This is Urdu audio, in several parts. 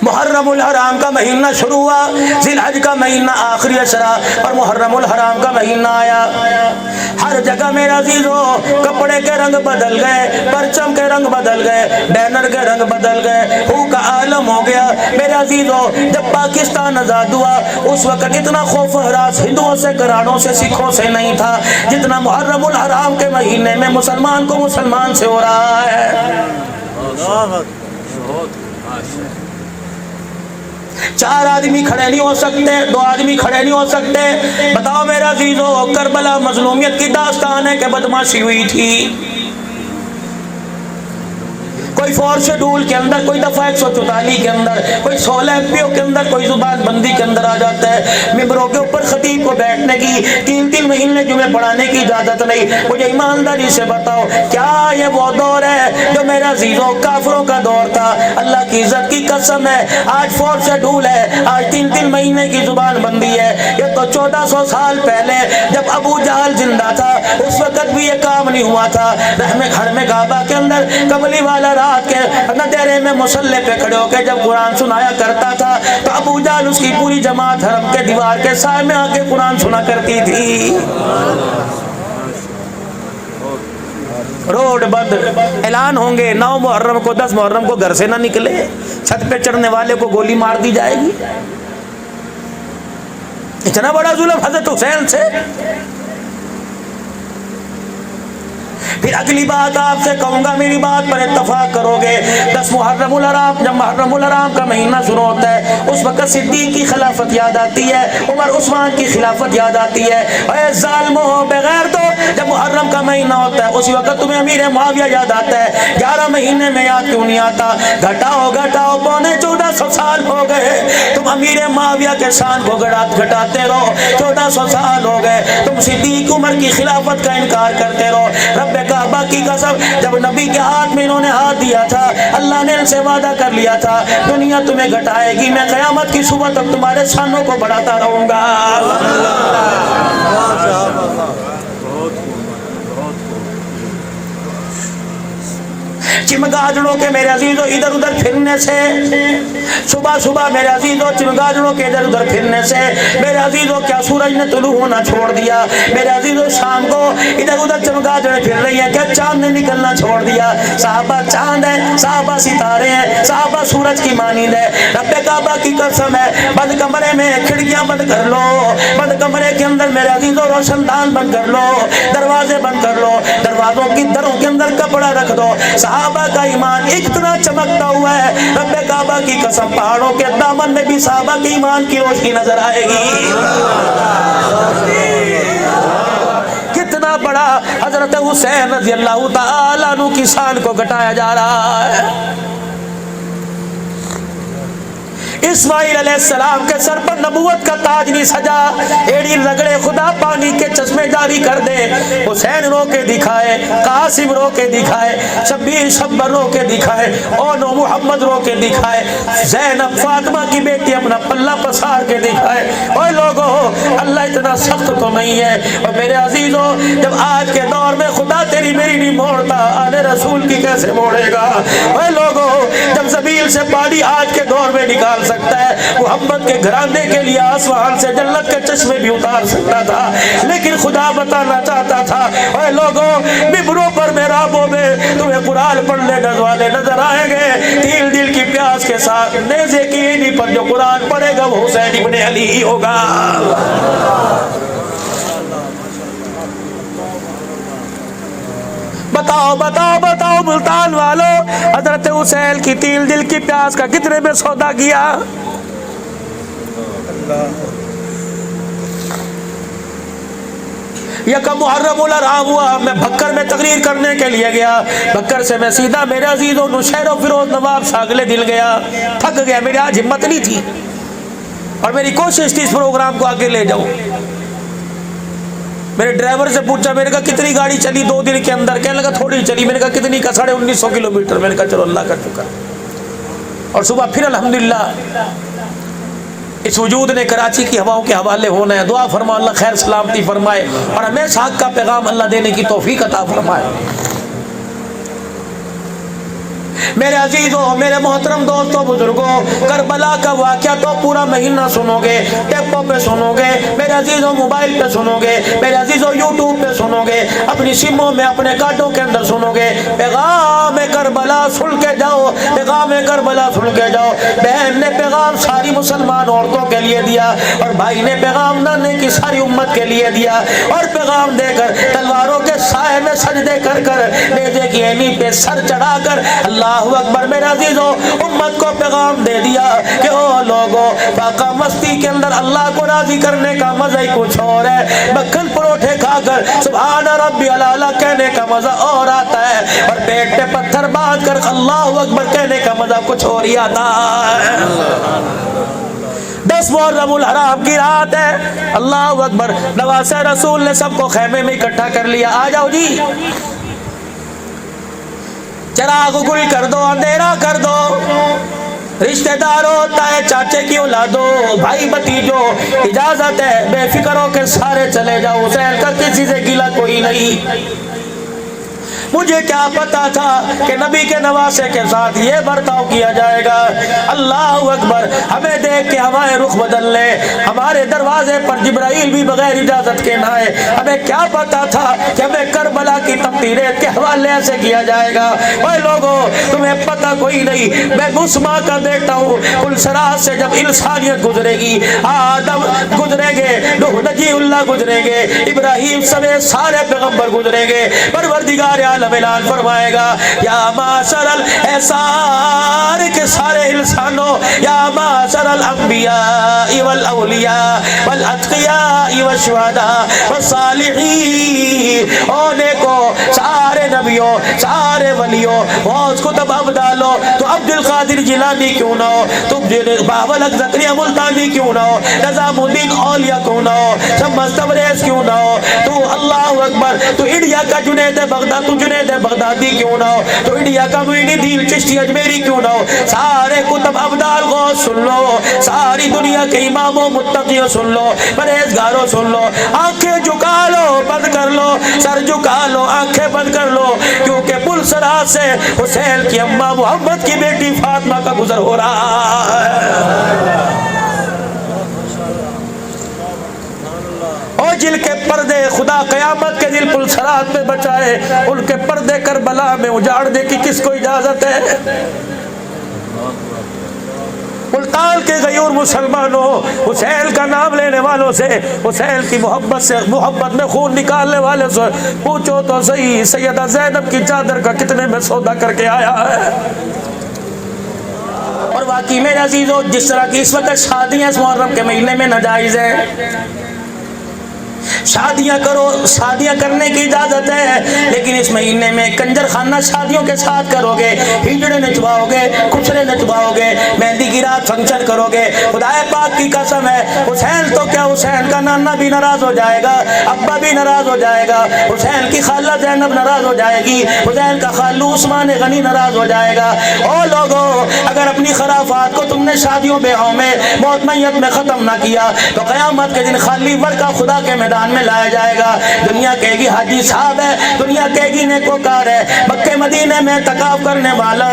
محرم الحرام کا مہینہ شروع ہوا، ذی الحج کا مہینہ آخری اشرا اور محرم الحرام کا مہینہ آیا۔ ہر جگہ میرے عزیزو کپڑے کے رنگ بدل گئے، پرچم کے رنگ بدل گئے، بینر کے رنگ بدل گئے، ہو کا عالم ہو گیا۔ میرے عزیزو جب پاکستان آزاد ہوا اس وقت اتنا خوف و ہراس ہندوؤں سے، گرانوں سے، سکھوں سے نہیں تھا جتنا محرم الحرام کے مہینے میں مسلمان کو مسلمان سے ہو رہا ہے۔ 4 آدمی کھڑے نہیں ہو سکتے، 2 آدمی کھڑے نہیں ہو سکتے۔ بتاؤ میرے عزیزو کربلا مظلومیت کی داستان ہے کہ بدماشی ہوئی تھی۔ کوئی 4 شیڈول کے اندر، کوئی دفعہ 144 کے اندر، کوئی 16 FPO کے اندر، کوئی زبان بندی کے اندر آ جاتا ہے۔ ممبروں کے اوپر خطیب کو بیٹھنے کی، 3 مہینے جمعے پڑھانے کی اجازت نہیں۔ مجھے ایمانداری سے بتاؤ کیا یہ وہ دور ہے جو میرا عزیزوں کافروں کا دور تھا؟ اللہ کی عزت کی قسم ہے آج 4 شیڈول ہے، آج 3 مہینے کی زبان بندی ہے۔ یہ تو 1400 سال پہلے جب ابو جہل زندہ تھا اس وقت بھی یہ کام نہیں ہوا تھا۔ گھر میں کعبہ کے اندر کملی والا رات کے ندیرے میں مصلی پہ کھڑے ہو کے جب قرآن سنایا کرتا تھا تو ابو جہل اس کی پوری جماعت حرم کے دیوار کے سائے میں آ کے قرآن سنا کرتی تھی۔ روڈ بند اعلان ہوں گے 9 محرم کو، 10 محرم کو گھر سے نہ نکلے، چھت پہ چڑھنے والے کو گولی مار دی جائے گی۔ اتنا بڑا ظلم حضرت حسین سے۔ پھر اگلی بات آپ سے کہوں گا، میری بات پر اتفاق کرو گے۔ 10 محرم الحرام، جب محرم الحرام کا مہینہ شروع ہوتا ہے اس وقت صدیق کی خلافت یاد آتی ہے، عمر عثمان کی خلافت یاد آتی ہے۔ اے ظالموں بغیر تو جب محرم کا مہینہ ہوتا ہے اسی وقت تمہیں امیر معاویہ یاد آتا ہے۔ 11 مہینے میں یاد کیوں نہیں آتا؟ گھٹاؤ گھٹاؤ 1400 سال ہو گئے تم امیر معاویہ کے شان کو گھٹاتے رہو، 1400 سال ہو گئے تم صدیق عمر کی خلافت کا انکار کرتے رہو۔ رب کعبہ کی قسم جب نبی کے ہاتھ میں انہوں نے ہاتھ دیا تھا اللہ نے ان سے وعدہ کر لیا تھا دنیا تمہیں گھٹائے گی، میں قیامت کی صبح تک تمہارے شانوں کو بڑھاتا رہوں گا۔ چمگادڑوں کے میرے عزیزوں ادھر ادھر پھرنے سے، صبح صبح میرے عزیزوں چمگادڑوں کے ادھر ادھر پھرنے سے میرے عزیزوں کیا سورج نے طلوع ہونا چھوڑ دیا؟ میرے عزیزوں شام کو ادھر ادھر چمگادڑیں پھر رہی ہیں، کیا چاند نے نکلنا چھوڑ دیا؟ صحابہ چاند ہے، صحابہ ستارے ہیں، صحابہ سورج کی مانند ہے۔ رب کعبہ کی قسم ہے بند کمرے میں کھڑکیاں بند کر لو، بند کمرے کے اندر میرے عزیزوں روشن دان بند کر لو، دروازے بند کر لو، دروازوں کی دروں کے اندر کپڑا رکھ دو۔ صحابہ کا ایمان اتنا چمکتا ہوا ہے رب کعبہ کی قسم پہاڑوں کے دامن میں بھی صحابہ کے ایمان کی روشنی نظر آئے گی۔ کتنا بڑا حضرت حسین رضی اللہ تعالیٰ عنہ کی شان کو گھٹایا جا رہا ہے۔ اسماعیل علیہ السلام کے سر پر نبوت کا تاج نہیں سجا، ایڑی رگڑے خدا پانی کے چشمے جاری کر دے۔ حسین رو کے دکھائے، قاسم رو کے دکھائے، شبیر شبر رو کے دکھائے، اونو محمد رو کے دکھائے، زینب فاطمہ کی بیٹی اپنا پلہ پسار کے دکھائے۔ اوے لوگوں اللہ اتنا سخت تو نہیں ہے۔ اور میرے عزیزوں جب آج کے دور میں خدا تیری میری نہیں موڑتا آل رسول کی کیسے موڑے گا؟ اوے لوگوں جب زمین سے پانی آج کے دور میں نکال سکتا ہے، محمد کے گھرانے کے لیے آسمان سے جنت کے چشمے بھی اتار سکتا تھا، لیکن خدا بتانا چاہتا تھا اے لوگوں ممبروں پر محرابوں میں تمہیں قرآن پڑھنے والے نظر آئیں گے تیل دل کی پیاس کے ساتھ، نیزے کی اینی پر جو قرآن پڑھے گا وہ حسین ابن علی ہی ہوگا۔ بتاؤ بتاؤ بتاؤ ملتان والو حضرت حسین کی تیل دل کی پیاس کا کتنے میں سودا کیا؟ یکم محرم الحرام ہوا، میں بھکر میں تقریر کرنے کے لیے گیا، بھکر سے میں سیدھا میرے عزیزوں نوشہر و فیروز نواب شاگلے دل گیا، تھک گیا، میری آج ہمت نہیں تھی اور میری کوشش تھی اس پروگرام کو آگے لے جاؤں۔ میرے ڈرائیور سے پوچھا، میں نے کہا کتنی گاڑی چلی 2 دن کے اندر؟ کہنے لگا تھوڑی چلی۔ میں نے کہا کتنی کا؟ 1950 کلومیٹر۔ میں نے کہا چلو اللہ کا شکر۔ اور صبح پھر الحمدللہ اس وجود نے کراچی کی ہواؤں کے حوالے ہونا ہے، دعا فرما اللہ خیر سلامتی فرمائے اور ہمیشہ حق کا پیغام اللہ دینے کی توفیق عطا فرمائے۔ میرے عزیزوں، میرے محترم دوستوں، بزرگوں، کربلا کا واقعہ تو پورا مہینہ سنو گے، ٹیپوں پہ سنو گے میرے عزیزوں، موبائل پہ سنو گے میرے عزیزوں، یوٹیوب پہ سنو گے، اپنی سموں میں، اپنے کارڈوں کے اندر سنو گے۔ پیغام کربلا سن کے جاؤ، پیغام کربلا سن کے جاؤ۔ بہن نے پیغام ساری مسلمان عورتوں کے لیے دیا، اور بھائی نے پیغام نانے کی ساری امت کے لیے دیا، اور پیغام دے کر تلواروں کے سائے میں سجدے کر کر، نیزے کی اینی پہ سر چڑھا کر، اللہ اکبر میرے عزیزوں، امت کو پیغام دے دیا کہ او لوگوں، فاقہ مستی کے اندر اللہ کو راضی کرنے کا مزہ ہی کچھ اور ہے، مکھن پروٹھے کھا کر سبحان ربی الاعلیٰ کہنے کا مزہ اور آتا ہے، اور پیٹ پہ پتھر باندھ کر اللہ اکبر کہنے کا مزہ کچھ اور ہی آتا ہے۔ 10 محرم الحرام کی رات ہے، اللہ اکبر، نواسہ رسول نے سب کو خیمے میں اکٹھا کر لیا، آ جاؤ جی، چراغ گل کر دو، اندھیرا کر دو، رشتہ داروں، تائے چاچے کی اولادوں، بھائی بھتیجوں، اجازت ہے، بے فکر ہو کے سارے چلے جاؤ، حسین کا کسی سے گلہ کوئی نہیں۔ مجھے کیا پتا تھا کہ نبی کے نواسے کے ساتھ یہ برتاؤ کیا جائے گا۔ اللہ اکبر، ہمیں دیکھ کے ہمارے رخ بدل لے، ہمارے دروازے پر جبرائیل بھی بغیر اجازت کے نہ آئے۔ ہمیں کیا پتا تھا کہ ہمیں کربلا کی تقریریں کے حوالے سے کیا جائے گا۔ اے لوگوں، تمہیں پتا کوئی نہیں، میں اس ماں کا بیٹا ہوں، پلسرات سے جب انسانیت گزرے گی، آدم گزریں گے، نوح نجی اللہ گزریں گے، ابراہیم سمیت سارے پیغمبر گزریں گے، پروردگار عالم اعلان فرمائے گا، یا معاشر الانسان کے سارے انسانوں، یا معاشر الانبیاء والاولیاء والاتقیاء والشہداء والصالحین، او نیکو، سارے نبیوں، سارے ولیوں، غوث کتب ابدالو، تو عبد القادر جیلانی کیوں نہ ہو، تو بابا لک زکریا ملتانی کیوں نہ ہو، نظام الدین اولیاء کیوں نہ ہو، شمس تبریز کیوں نہ ہو، تو اللہ اکبر، تو انڈیا کا جنید بغداد، تو جنید بغدادی کیوں نہ ہو، تو انڈیا کا معین الدین چشتی اجمیری کیوں نہ ہو، سارے کتب ابدال غوث سن لو، ساری دنیا کے اماموں متقیوں سن لو، پرہیزگاروں سن لو، آنکھیں جھکا لو، بند کر لو، سر جھکا لو، آنکھیں بند کر لو، کیونکہ پلسرات سے حسین کی اماں محمد کی بیٹی فاطمہ کا گزر ہو رہا ہے۔ اور جن کے پردے خدا قیامت کے دل پلسرات میں بچائے، ان کے پردے کربلا میں اجاڑنے کی کس کو اجازت ہے؟ ملتان کے غیور مسلمانوں، حسین کا نام لینے والوں سے، حسین کی محبت سے، محبت میں خون نکالنے والے سے پوچھو تو صحیح، سیدہ زینب کی چادر کا کتنے میں سودا کر کے آیا ہے؟ اور واقعی میرے عزیزوں، جس طرح کی اس وقت شادیاں اس محرم کے مہینے میں ناجائز ہے، شادیاں کرو، شادیاں کرنے کی اجازت ہے، لیکن اس مہینے میں کنجر خانہ شادیوں کے ساتھ کرو گے، ہجڑے نچواؤ گے، کچھرے نچواؤ گے، مہندی کی رات فنکشن کرو گے، خدا پاک کی قسم ہے، حسین تو کیا، حسین کا نانا بھی ناراض ہو جائے گا، ابا بھی ناراض ہو جائے گا، حسین کی خالہ زینب ناراض ہو جائے گی، حسین کا خالو عثمان غنی ناراض ہو جائے گا۔ او لوگوں، اگر اپنی خرافات کو تم نے شادیوں بیاہوں میں، موت میت میں ختم نہ کیا، تو قیامت کے دن خالی ورقہ خدا کے میدان میں لایا جائے گا۔ دنیا کہے گی حاجی صاحب ہے، دنیا کہے گی نیکوکار ہے، مکے مدینے میں اعتکاف کرنے والا،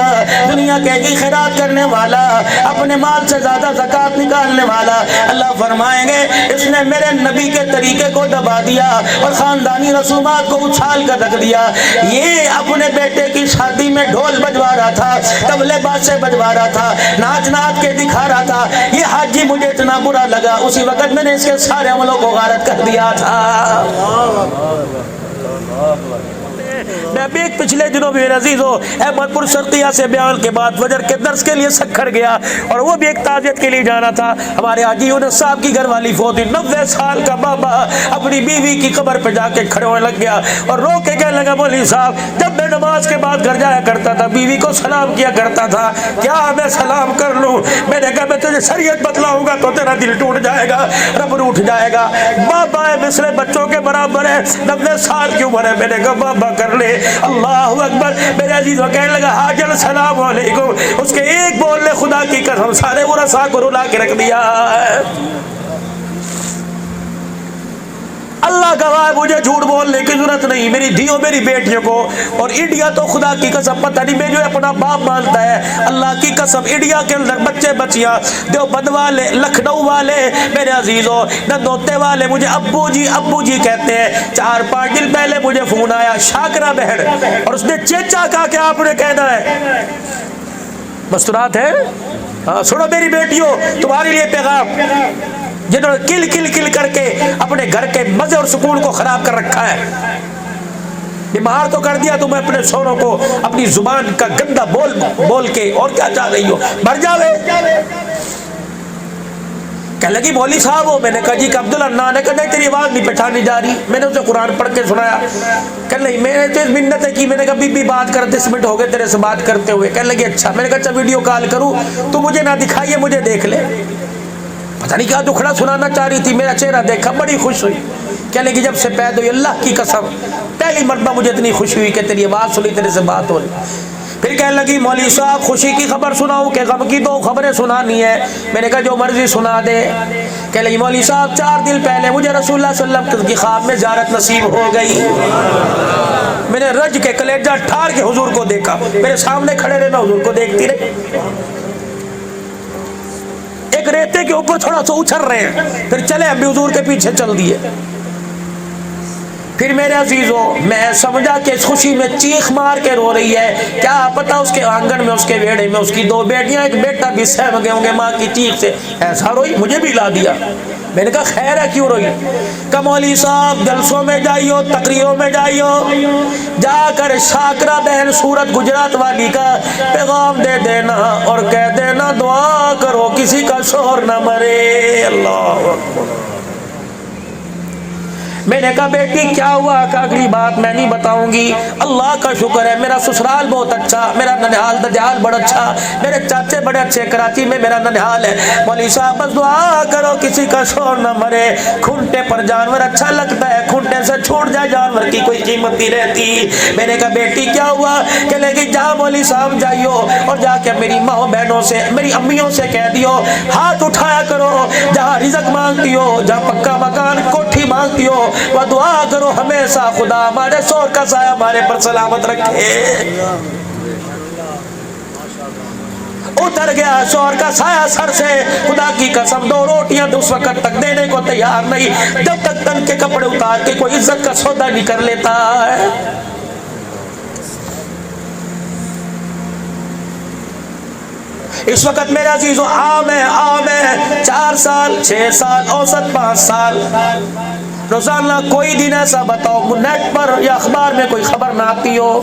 دنیا کہے گی خیرات کرنے والا، اپنے مال سے زیادہ زکات نکالنے والا۔ اللہ فرمائیں گے اس نے میرے نبی کے طریقے کو دبا دیا اور خاندانی رسومات کو اچھال کر رکھ دیا۔ یہ اپنے بیٹے کی شادی میں ڈھول بجوا رہا تھا، طبلے بازے بجوا رہا تھا، ناچ ناچ کے دکھا رہا تھا، یہ حاجی مجھے اتنا برا لگا، اسی وقت میں نے اس کے سارے عملوں کو غارت کر دیا تھا۔ میں بھی ایک پچھلے دنوں میرے عزیزوں احمد پور شرقیہ سے بیان کے بعد فجر کے درس کے لیے سکھر گیا، اور وہ بھی ایک تعزیت کے لیے جانا تھا۔ ہمارے حاجی یونس صاحب کی گھر والی فوت ہوئی، 90 سال کا بابا اپنی بیوی کی قبر پہ جا کے کھڑے ہونے لگ گیا اور رو کے کہنے لگا، مولوی صاحب جب میں نماز کے بعد گھر جایا کرتا تھا بیوی کو سلام کیا کرتا تھا، کیا میں سلام کر لوں؟ میں نے کہا میں تجھے شریعت بتلاؤں گا تو تیرا دل ٹوٹ جائے گا، رب روٹھ جائے گا، بابا ہے مثل بچوں کے برابر ہے، 90 سال کی عمر ہے۔ میں نے کہا بابا کر لے، اللہ اکبر۔ میرے عزیز وہ کہنے لگا حاجل السلام علیکم، اس کے ایک بول نے خدا کی قسم سارے ورثاء کو رلا کے رکھ دیا۔ اللہ گواہ مجھے جھوٹ بولنے کی ضرورت نہیں، میری دھیوں میری بیٹیوں کو. اور انڈیا تو خدا کی قسم پتہ نہیں میں جو اپنا باپ مانتا ہے، اللہ کی قسم انڈیا کے اندر بچے بچیاں دیوبند والے، لکھنؤ والے میرے عزیزوں، نندوتے والے مجھے ابو جی کہتے ہیں. 4-5 دن پہلے مجھے فون آیا شاکرہ بہن، اور اس نے چیچا کہا کہ آپ نے کہنا ہے. مستورات ہے. ہاں سنو میری بیٹیوں، تمہارے لیے پیغام، جنہوں نے کل کر کے اپنے گھر کے مزے اور سکون کو خراب کر رکھا ہے. بیمار تو کر دیا تمہیں اپنے شوہروں کو اپنی زبان کا گندا بول کے. اور کیا چاہ رہی ہو، مر جاوے. کہنے لگی مولوی صاحب ہو. میں نے کہا جی کہ عبداللہ نے کہا نہیں تیری آواز نہیں پہچانی جا رہی. میں نے اسے قرآن پڑھ کے سنایا. کہنے لگی میں نے تو منتیں کی. میں نے کہا بی بی بات کر 10 منٹ ہو گئے تیرے سے بات کرتے ہوئے. کہنے لگی اچھا. میں نے کہا اچھا ویڈیو کال کروں، تو مجھے نہ دکھائیے مجھے دیکھ لے. پتہ نہیں کیا دکھڑا سنانا چاہ رہی تھی. میرا چہرہ دیکھا بڑی خوش ہوئی. کہنے لگی جب سے پیدا ہوئی اللہ کی قسم پہلی مرتبہ مجھے اتنی خوشی ہوئی کہ تیری آواز سنی، تیرے سے بات ہو رہی. پھر کہنے لگی مولوی صاحب خوشی کی خبر سناؤں کہ غم کی 2 خبریں سنانی ہے. میں نے کہا جو مرضی سنا دے. کہنے لگی مولوی صاحب 4 دن پہلے مجھے رسول اللہ صلی اللہ علیہ وسلم کی خواب میں زیارت نصیب ہو گئی. میں نے رج کے کلیجہ ٹھار کے حضور کو دیکھا. میرے سامنے کھڑے رہے، میں حضور کو دیکھتی رہی. ایک ریتے کے اوپر تھوڑا سا اچھل رہے ہیں، پھر چلے ہم بھی حضور کے پیچھے چل دیے. پھر میرے عزیزوں میں سمجھا کہ اس خوشی میں چیخ مار کے رو رہی ہے. کیا پتا اس کے آنگن میں، اس کے بیڑے میں اس کی 2 بیٹیاں، ایک بیٹا بھی سہم گئے ہوں گے ماں کی چیخ سے. ایسا روئی، مجھے بھی لا دیا. میں نے کہا خیر ہے کیوں روئی؟ کہ مولوی صاحب جلسوں میں جائیو، تقریروں میں جائیو، جا کر شاکرہ بہن سورت گجرات والی کا پیغام دے دینا اور کہہ دینا دعا کرو کسی کا شوہر نہ مرے. اللہ اکبر. میں نے کہا بیٹی کیا ہوا؟ کہ اگلی بات میں نہیں بتاؤں گی. اللہ کا شکر ہے میرا سسرال بہت اچھا، میرا ننہال دجال بڑا اچھا، میرے چاچے بڑے اچھے، کراچی میں میرا ننہال ہے. مولوی صاحب بس دعا کرو کسی کا شوہر نہ مرے. کھنٹے پر جانور اچھا لگتا ہے، کھنٹے سے چھوٹ جائے جانور کی کوئی قیمت نہیں رہتی. میں نے کہا بیٹی کیا ہوا؟ کہ لے گی جہاں مولوی صاحب جائیو اور جا کے میری ماں بہنوں سے، میری امیوں سے کہہ دیو ہاتھ اٹھایا کرو، جہاں رزق مانگتی ہو، جہاں پکا مکان کوٹھی مانگتی ہو، وہ دعا کرو ہمیشہ خدا ہمارے شوہر کا سایہ ہمارے پر سلامت رکھے. اتر گیا شوہر کا سایہ سر سے. خدا کی قسم 2 روٹیاں تو اس وقت تک دینے کو تیار نہیں جب تک تن کے کپڑے اتار کے کوئی عزت کا سودا نہیں کر لیتا ہے. اس وقت میرے عزیزوں عام ہے 4 سال 6 سال اوسط 5 سال روزانہ کوئی دن ایسا بتاؤ نیٹ پر یا اخبار میں کوئی خبر نہ آتی ہو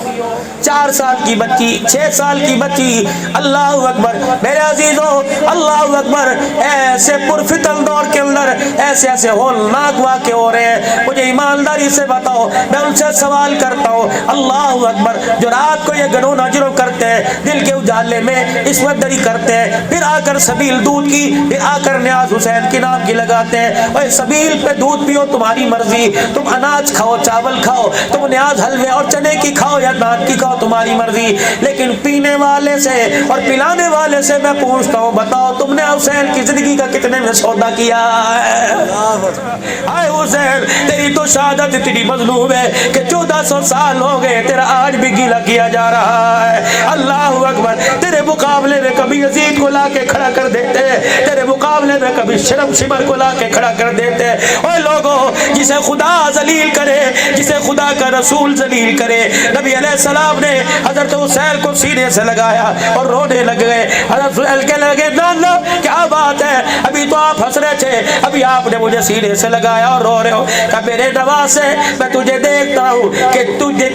4 سال کی بچی 6 سال کی بچی. اللہ اکبر میرے عزیزوں، اللہ اکبر. ایسے پرفتن دور کے اندر ایسے ہولناک واقع ہو رہے ہیں. مجھے ایمانداری سے بتاؤ، میں ان سے سوال کرتا ہوں اللہ اکبر، جو رات کو یہ گنو نجروں کرتے ہیں، دل کے اجالے میں اس وقت دری کرتے ہیں، پھر آ کر سبیل دودھ کی، پھر آ کر نیاز حسین کے نام کی لگاتے ہیں. اور سبیل پہ دودھ پیو تمہاری مرضی، تم اناج کھاؤ چاول کھاؤ، تم نیاز حلوے اور چنے کی کھاؤ یا دان کی کھاؤ، تمہاری مرضی. لیکن پینے والے سے اور پلانے والے سے میں پوچھتا ہوں بتاؤ تم نے حسین کی زندگی کا کتنے میں سودا کیا ہے؟ اے حسین تیری تو شہادت اتنی مظلوم ہے کہ 1400 سال ہو گئے تیرا آج بھی گیلا کیا جا رہا ہے. اللہ اکبر. تیرے مقابلے میں کبھی یزید کو لا کے کھڑا کر دیتے، تیرے مقابلے میں کبھی شرم شمر کو لا کے کھڑا کر دیتے. اوے لوگوں، جسے خدا ذلیل کرے، جسے خدا کا رسول ذلیل کرے. نبی علیہ السلام نے حضرت حسین کو سینے سے لگایا اور رونے لگ گئے. حضرت حسین کے لگے نانا کیا بات ہے، ابھی تو آپ ہنس رہے تھے، ابھی آپ نے مجھے سینے سے لگایا اور رو رہے ہو. کہ میرے نواسے میں تجھے دیکھتا ہوں کہ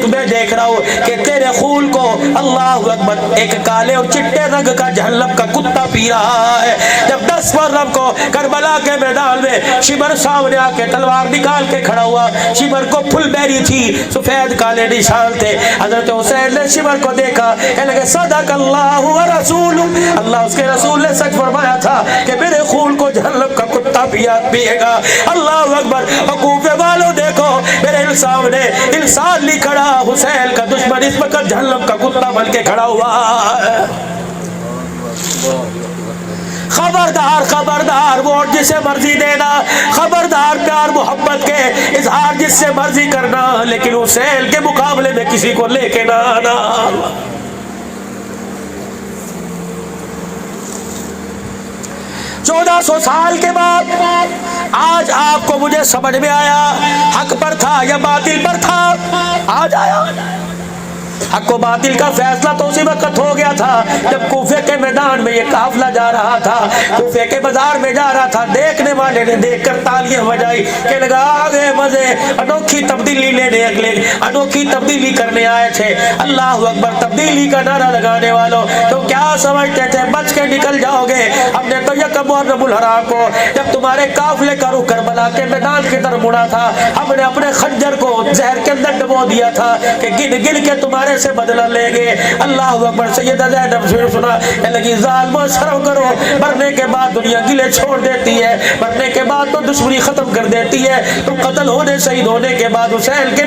میں دیکھ رہا ہوں کہ تیرے خون کو اللہ اکبر ایک کالے اور چٹے رنگ کا جہنم کا کتا پی رہا ہے. جب 10 محرم کو کربلا کے میدان میں شمر سامنے آ کے تلوار نکال کے کھڑا ہوا، شمر کو پھل بیری تھی، سفید کالے نشان تھے. حضرت حسین نے شمر کو دیکھا، کہنے لگے صدق اللہ و رسول، اللہ اس کے رسول نے سچ فرمایا تھا کہ میرے خون کو جہنم کا کتا پیے گا. اللہ اکبر. حقوق والوں دیکھو میرے سامنے انسان نہیں کھڑا، حسین کا دشمن اس وقت جہنم کا کتا بن کے کھڑا ہوا ہے. خبردار خبردار، ووٹ جسے مرضی دینا، خبردار پیار محبت کے اظہار جس سے مرضی کرنا، لیکن حسین کے مقابلے میں کسی کو لے کے نہ آنا۔ 1400 سال کے بعد آج آپ کو مجھے سمجھ میں آیا حق پر تھا یا باطل پر تھا۔ آج آیا حق و باطل کا فیصلہ تو اسی وقت ہو گیا تھا جب کوفے کے میدان میں یہ قافلہ جا رہا تھا، کوفے کے بازار میں جا رہا تھا، دیکھنے والے نے دیکھ کر تالیاں بجائی کہ لگا آگے مزے، انوکھی تبدیلی لینے اگلے انوکھی تبدیلی کرنے آئے تھے۔ اللہ اکبر، تبدیلی کا نعرہ لگانے والوں تو کیا سمجھتے تھے بچ کے نکل جاؤ گے؟ ہم نے تو یکم محرم الحرام کو جب تمہارے قافلے کا رخ کربلا کے میدان کی طرف مڑا تھا، ہم نے اپنے خنجر کو زہر کے اندر ڈبو دیا تھا کہ گن گن کے تمہارے سے بدلہ لیں گے۔ اللہ اکبر۔ سیدہ زینب سے سنا کہ لگی ظالمو شرم کرو، مرنے کے بعد دنیا گلے چھوڑ دیتی ہے، مرنے کے بعد تو دشمنی ختم کر دیتی ہے، تم قتل ہونے شہید ہونے کے بعد حسین کے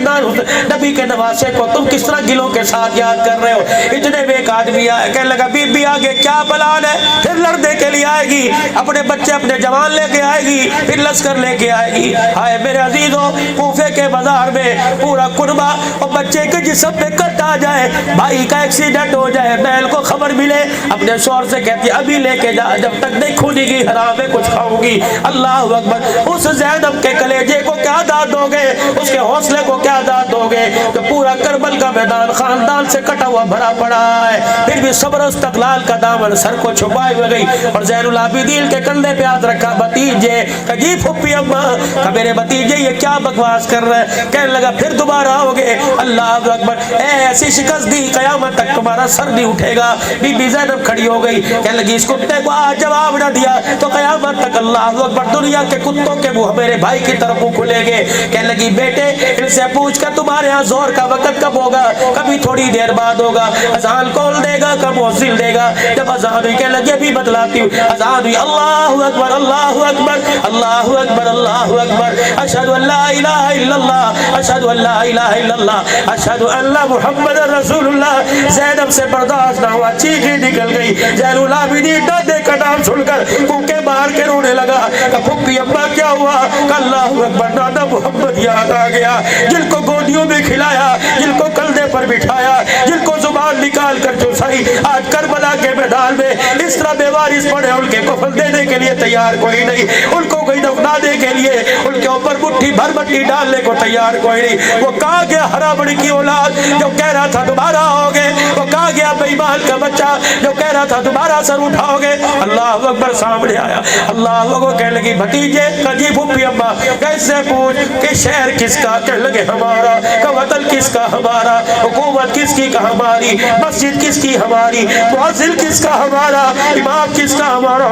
نبی کے نواسے کو تم کس طرح گلوں کے ساتھ یاد کر رہے ہو؟ اتنے میں ایک آدمی آیا، کہنے لگا بی بی آگے کیا پلان ہے؟ پھر لڑنے کے لیے آئے گی، اپنے بچے اپنے جوان لے کے آئے گی، پھر لشکر لے کے آئے گی۔ ہائے میرے عزیزوں، کوفے کے بازار میں پورا قربہ اور بچے کے جسم پہ کٹ آ جائے، بھائی کا ایکسیڈنٹ ہو جائے، بہن کو خبر ملے، اپنے شوہر سے کہتی ہے ابھی لے کے جا، جب تک نہیں کھونی گی حرام میں کچھ کھاؤں گی۔ اللہ اکبر۔ اس زینب کے کلیجے کو کیا داد دو گے؟ اس کے حوصلے کو کیا داد دو گے کہ پورا کربل کا میدان خاندان سے کٹا ہوا بھرا پڑا ہے، پھر بھی صبر و استقلال کا دامن سر کو چھپائے ہوئے گئی اور زین العابدین کے کندھے پہ ہاتھ رکھا، بھتیجے جی پھپھی اماں کہ میرے بھتیجے یہ کیا بکواس کر رہے ہیں؟ کہنے لگا پھر دوبارہ آؤ گے؟ اللہ اکبر۔ ایسی شکست دی قیامت تک تمہارا سر نہیں اٹھے گا۔ بی بی زینب کھڑی ہو گئی، کہنے لگی اس کتے کو آج جواب نہ دیا تو قیامت تک اللہ اکبر دنیا کے کتوں کے منہ میرے بھائی کی طرف کھلے گے۔ کہنے لگی بیٹے ان سے پوچھ کر تمہارے ہاں زور کا وقت کب ہوگا؟ کبھی تھوڑی دیر بعد ہوگا۔ اذان کون دے گا؟ کب مؤذن دے گا؟ جب اذان ہوئی، کہنے لگی ابھی بتلاتی ہوں۔ اذان ہوئی، اللہ اکبر اللہ اکبر اللہ اکبر اللہ اکبر، اشہد ان لا الہ الا اللہ اشہد ان لا الہ الا اللہ اشہد ان محمد رسول اللہ۔ زینب سے برداشت نہ ہوا، چیخیں نکل گئی۔ زین العابدین دادے کا نام سن کر کوکے مار کے رونے لگا کہ پھپھی ابا کیا ہوا؟ کہ اللہ اکبر، نانا محمد یاد آ گیا، جن کو گودیوں میں کھلایا، جن کو کندھے پر بٹھایا، جن کو زبان نکال کر چوسائی، آج کربلا کے میدان میں اس طرح بے وارث پڑے، ان کے کفن دینے کے لیے تیار کوئی نہیں، ان کو کوئی دفنانے کے لیے ان کے اوپر مٹھی بھر مٹی ڈالنے کو تیار کوئی نہیں۔ وہ کہا گیا ہرا بڑی کی اولاد جو کہہ رہا تھا دوبارہ آؤ گے، وہ کہا گیا بے ایمان کا بچہ جو کہہ رہا تھا دوبارہ سر اٹھاؤ گے۔ اللہ اکبر سامنے آیا، اللہ اکبر کہنے لگی بھتیجے کجی پھپھی ابا کیسے پوچھ کہ شہر کس کا؟ کہنے لگے ہمارا، کہ وطن کس کا؟ ہمارا، حکومت کس کی؟ کا ہماری، مسجد کس کی؟ ہماری، مؤذن کس کا؟ ہمارا، امام کس کا؟ ہمارا۔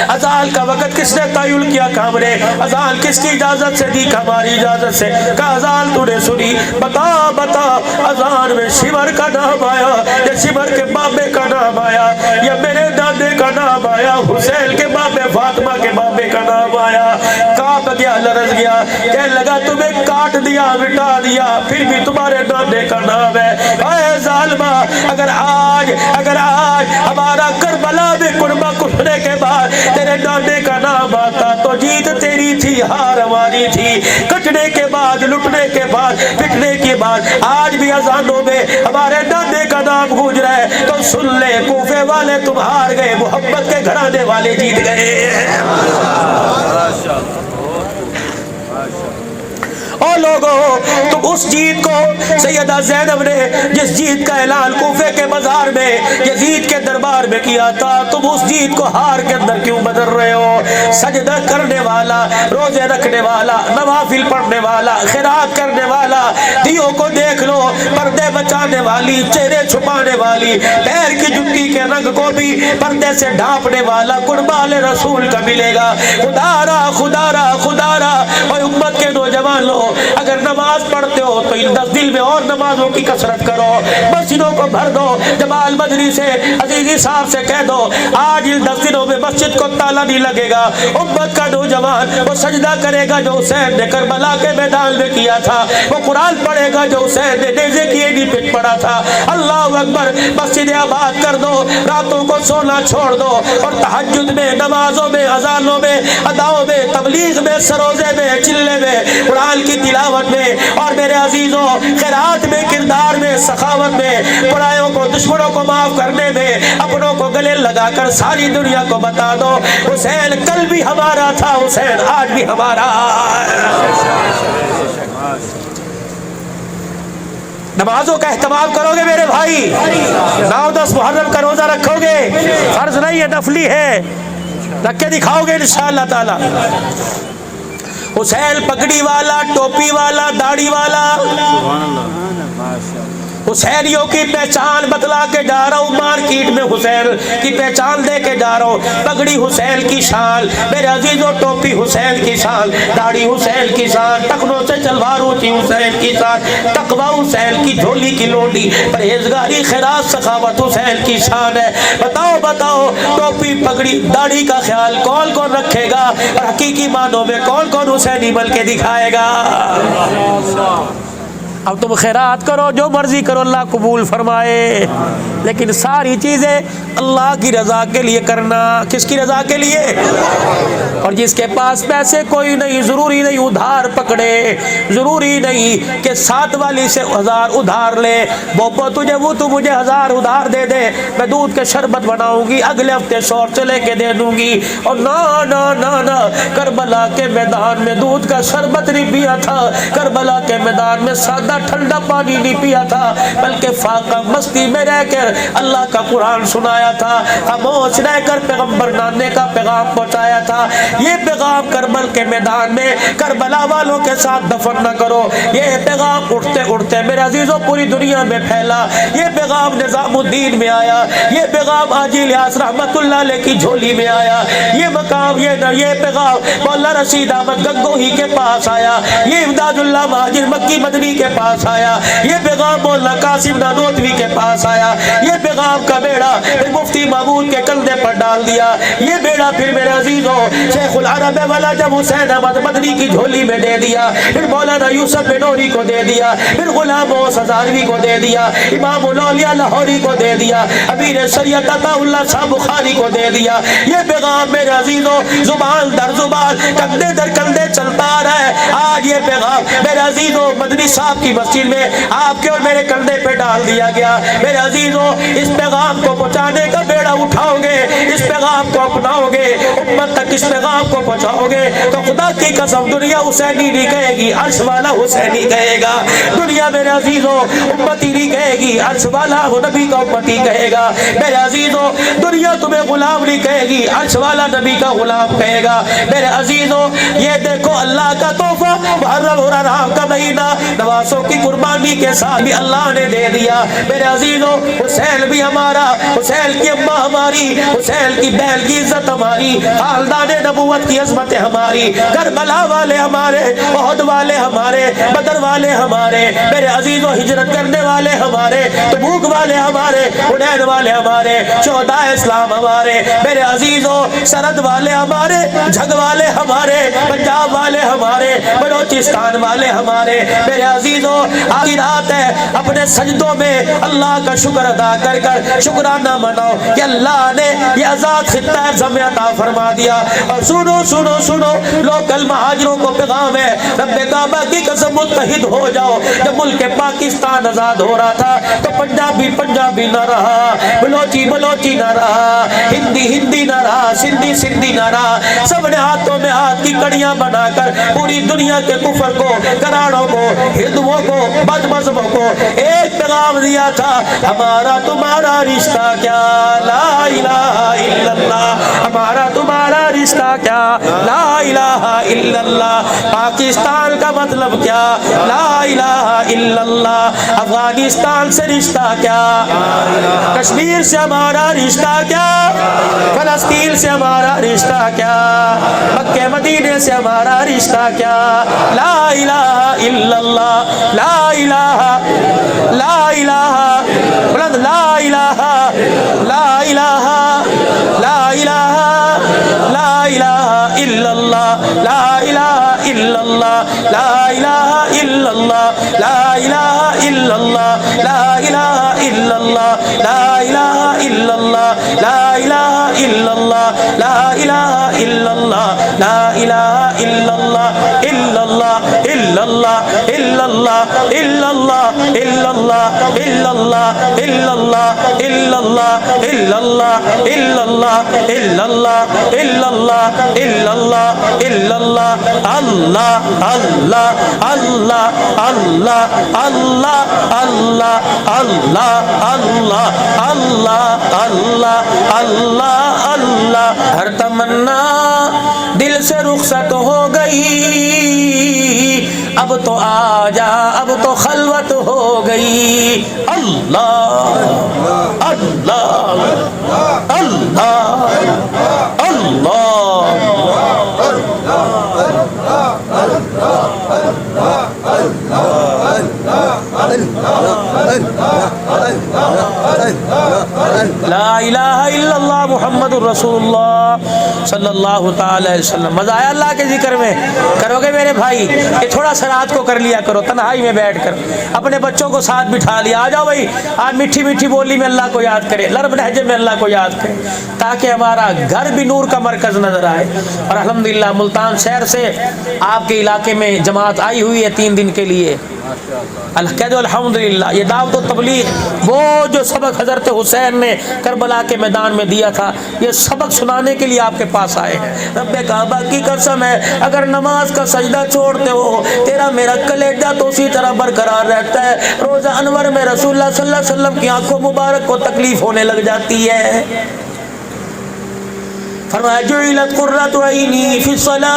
اذان کا وقت کس نے تعین کیا؟ ہم نے۔ اذان کس کی اجازت سے دی؟ ہماری اجازت سے۔ کہ اذان تو نے سنی، بتا بتا اذان میں شمر کا نام آیا یا شمر کے بابے کا نام آیا یا میرے دادے کا نام آیا، حسین کے بابے، فاطمہ کے بابے کا نام آیا؟ کانپ گیا، لرز گیا، کہنے لگا تمہیں کاٹ دیا، مٹا دیا، پھر بھی تمہارے دادے کا نام ہے۔ اے ظالمہ، اگر آج ہمارا کربلا میں قربہ کٹنے کے بعد تیرے دادے کا نام آتا تو جیت تیری تھی، ہار ہماری تھی۔ کٹنے کے بعد، لٹنے کے بعد، پٹنے کے بعد آج بھی اذانوں میں ہمارے دادے کا نام گونج رہا ہے تو سن لے، کوفے والے تم ہار گئے، محبت کے گھرانے والے جیت گئے۔ او لوگو، تم اس جیت کو، سیدہ زینب نے جس جیت کا اعلان کوفے کے بازار میں یزید کے دربار میں کیا تھا، تم اس جیت کو ہار کے اندر کیوں بدل رہے ہو؟ سجدہ کرنے والا، روزے رکھنے والا، نوافل پڑھنے والا، خیرات کرنے والا، دیوں کو دیکھ لو، پردے بچانے والی، چہرے چھپانے والی، پیر کی جوتی کے رنگ کو بھی پردے سے ڈھانپنے والا قربان رسول کا ملے گا۔ خدا را خدا را خدا را، اور امت کے نوجوان لو، اگر نماز پڑھتے ہو تو ان 10 دن میں اور نمازوں کی کثرت کرو، مسجدوں کو بھر دو۔ جمال مدنی سے عزیزی صاحب سے کہہ دو آج ان 10 دنوں میں مسجد کو تالا نہیں لگے گا، امت کا نوجوان وہ سجدہ کرے گا جو حسین نے کربلا کے میدان میں کیا تھا، وہ قرآن پڑھے گا جو حسین نے نیزے کی ایڑی پہ پڑھا تھا۔ اللہ اکبر، مسجد آباد کر دو، راتوں کو سونا چھوڑ دو، اور تہجد میں، نمازوں میں، اذانوں میں، اداؤں میں، تبلیغ میں، سروزے میں، چلے میں، قرآن کی تلاوت میں، اور میرے عزیزوں خیرات میں، کردار میں، سخاوت میں، برائیوں کو، دشمنوں کو معاف کرنے میں، اپنوں کو گلے لگا کر ساری دنیا کو بتا دو حسین کل بھی ہمارا تھا، حسین آج بھی ہمارا ہے۔ نمازوں کا اہتمام کرو گے میرے بھائی، 9-10 محرم کا روزہ رکھو گے، فرض نہیں ہے، نفلی ہے، رکھ کے دکھاؤ گے انشاءاللہ تعالی۔ حسین پگڑی والا، ٹوپی والا، داڑھی والا، حسینیوں کی پہچان بتلا کے جا رہا ہوں، مارکیٹ میں حسین کی پہچان دے کے جا رہا ہوں۔ پگڑی حسین کی شان میرے عزیزوں، ٹوپی حسین کی شان، داڑھی حسین کی شان، ٹخنوں سے تلوار ہوتی حسین کی شان، تقوی حسین کی جھولی کی لونڈی، پرہیزگاری، خیرات، سخاوت حسین کی شان ہے۔ بتاؤ بتاؤ، ٹوپی پگڑی داڑھی کا خیال کون کون رکھے گا، اور حقیقی معنوں میں کون کون حسینی بن کے دکھائے گا؟ اب تم خیرات کرو، جو مرضی کرو، اللہ قبول فرمائے، لیکن ساری چیزیں اللہ کی رضا کے لیے کرنا۔ کس کی رضا کے لیے؟ اور جس کے پاس پیسے کوئی نہیں، ضروری نہیں ادھار پکڑے، ضروری نہیں کہ 7 والی سے 1000 ادھار لے، بوپو تجھے وہ تو مجھے 1000 ادھار دے دے، میں دودھ کے شربت بناؤں گی، اگلے ہفتے شور سے لے کے دے دوں گی۔ اور نہ کربلا کے میدان میں دودھ کا شربت نہیں پیا تھا، کربلا کے میدان میں سادہ ٹھنڈا پانی نہیں پیا تھا، بلکہ فاقہ مستی میں رہ کر اللہ کا قرآن سنایا تھا، خاموش رہ کر پیغمبر نانے کا پیغام پہنچایا تھا۔ یہ پیغام کربل کے میدان میں کربلا والوں کے ساتھ دفن نہ کرو، یہ پیغام اٹھتے اٹھتے میرے عزیزوں پوری دنیا میں پھیلا، یہ پیغام نظام الدین میں آیا، یہ پیغام حاجی الیاس رحمت اللہ علیہ کی جھولی میں آیا، یہ مقام یہ پیغام مولانا رشید احمد گنگوہی کے پاس آیا، یہ امداد اللہ مہاجر مکی مدنی کے پاس آیا، یہ پیغام مولانا قاسم نانوتوی کے پاس آیا، یہ پیغام کا بیڑا پھر مفتی محمود کے کندھے پر ڈال دیا، یہ بیڑا پھر میرے عزیزوں شیخ العرب والا جب حسین احمد مدنی کی جھولی میں دے دیا، پھر مولانا یوسف بنوری کو دے دیا، پھر غلام غوث ہزاروی کو دے دیا، امام الاولیاء لاہوری کو دے دیا، امیر شریعت عطا اللہ صاحب بخاری کو دے دیا۔ یہ پیغام میرے عزیزوں زبان در زبان، کندھے در کندھے چلتا رہا ہے۔ آج یہ پیغام میرے عزیزوں مدنی صاحب کی مسجد میں آپ کے اور میرے کندھے پہ ڈال دیا گیا۔ میرے عزیزوں اس پیغام کو پہنچانے کا بیڑا اٹھاؤ گے، اس پیغام کو اپناؤ گے، امت تک اس پیغام کو پہنچاؤ گے، تو خدا کی قسم دنیا حسینی نہیں کہے گی، عرش والا حسینی کہے گا۔ دنیا میرے عزیزوں امتی نہیں کہے گی، عرش والا وہ نبی کا امتی کہے گا۔ میرے عزیزوں دنیا تمہیں غلام نہیں کہے گی، عرش والا نبی کا غلام کہے گا۔ میرے عزیزوں یہ دیکھو اللہ کا تحفہ، محرم اور حرام کا مہینہ نوازوں کی قربانی کے ساتھ بھی اللہ نے دے دیا۔ میرے عزیزوں حسین بھی ہمارا، حسین کی اماں ہماری، حسین کی بہن کی عزت ہماری، خاندان نبوت کی عظمت ہماری، کربلا والے ہمارے، احد والے ہمارے، بدر والے ہمارے، میرے عزیزوں ہجرت کرنے والے ہمارے، تبوک والے ہمارے، حنین والے ہمارے، شہداء اسلام ہمارے، میرے عزیزوں سرحد والے ہمارے، جھگ والے ہمارے، پنجاب والے ہمارے، بلوچستان والے ہمارے، میرے عزیزوں آخری رات ہے، اپنے سجدوں میں اللہ کا شکر ادا کر کر شکرانہ مناؤ کہ اللہ نے یہ آزاد خطہ ارض میں عطا فرما دیا۔ اور سنو سنو سنو لوکل مہاجروں کو پیغام ہے، رب کعبہ کی قسم متحد ہو جاؤ۔ جب ملک پاکستان آزاد ہو رہا تھا تو پنجابی پنجابی نہ رہا، بلوچی بلوچی نہ رہا، ہندی ہندی نہ رہا، سندھی سندھی نہ رہا، سب نے ہاتھوں میں ہاتھ کی کڑیاں بنا کر پوری دنیا کے کفر کو، کراڑوں کو، ہندوؤں کو، بد مذہبوں کو ایک پیغام دیا تھا، ہمارا تمہارا رشتہ کیا، لا الہ الا اللہ، ہمارا تمہارا رشتہ کیا، لا الہ الا اللہ، پاکستان کا مطلب کیا، لا الہ الا اللہ، افغانستان سے رشتہ کیا، کشمیر سے ہمارا رشتہ کیا، فلسطین سے ہمارا رشتہ کیا، مکہ مدینے سے ہمارا رشتہ کیا، لا الہ الا اللہ، لا الہ لا الہ بلند لا الہ لا الہ لا الہ لا الہ الا اللہ لا الہ الا اللہ لا الہ الا اللہ لا الہ الا اللہ لا الہ الا اللہ لا الہ الا اللہ لا الہ الا اللہ لا الہ الا اللہ لا الہ الا اللہ الا اللہ الا اللہ الا اللہ الا اللہ الا اللہ الا اللہ الا اللہ الا اللہ الا اللہ الا اللہ الا اللہ الا اللہ الا اللہ الا اللہ اللہ اللہ اللہ اللہ اللہ اللہ اللہ اللہ اللہ اللہ اللہ اللہ ہر تمنا دل سے رخصت ہو گئی اب تو آ جا اب تو خلوت ہو گئی اللہ اللہ اللہ اللہ لا الہ الا اللہ محمد الرسول اللہ صلی اللہ تعالی علیہ وسلم۔ مزہ آیا اللہ کے ذکر میں؟ کرو گے میرے بھائی؟ یہ تھوڑا سا رات کو کر لیا کرو تنہائی میں بیٹھ کر، اپنے بچوں کو ساتھ بٹھا لیا، آ جاؤ بھائی آج میٹھی میٹھی بولی میں اللہ کو یاد کرے، لرب لہجے میں اللہ کو یاد کرے، تاکہ ہمارا گھر بھی نور کا مرکز نظر آئے۔ اور الحمدللہ ملتان شہر سے آپ کے علاقے میں جماعت آئی ہوئی ہے 3 دن کے لیے، کہہ دو الحمدللہ۔ یہ دعوت و تبلیغ وہ جو سبق حضرت حسین نے کربلا کے میدان میں دیا تھا، یہ سبق سنانے کے لیے آپ کے پاس آئے ہیں۔ رب کعبہ کی قسم ہے اگر نماز کا سجدہ چھوڑتے ہو تیرا میرا کلیجہ تو اسی طرح برقرار رہتا ہے۔ روزہ انور میں رسول اللہ صلی اللہ علیہ وسلم کی آنکھوں مبارک کو تکلیف ہونے لگ جاتی ہے۔ فرمایا جعلت قرۃ عینی فی الصلاۃ،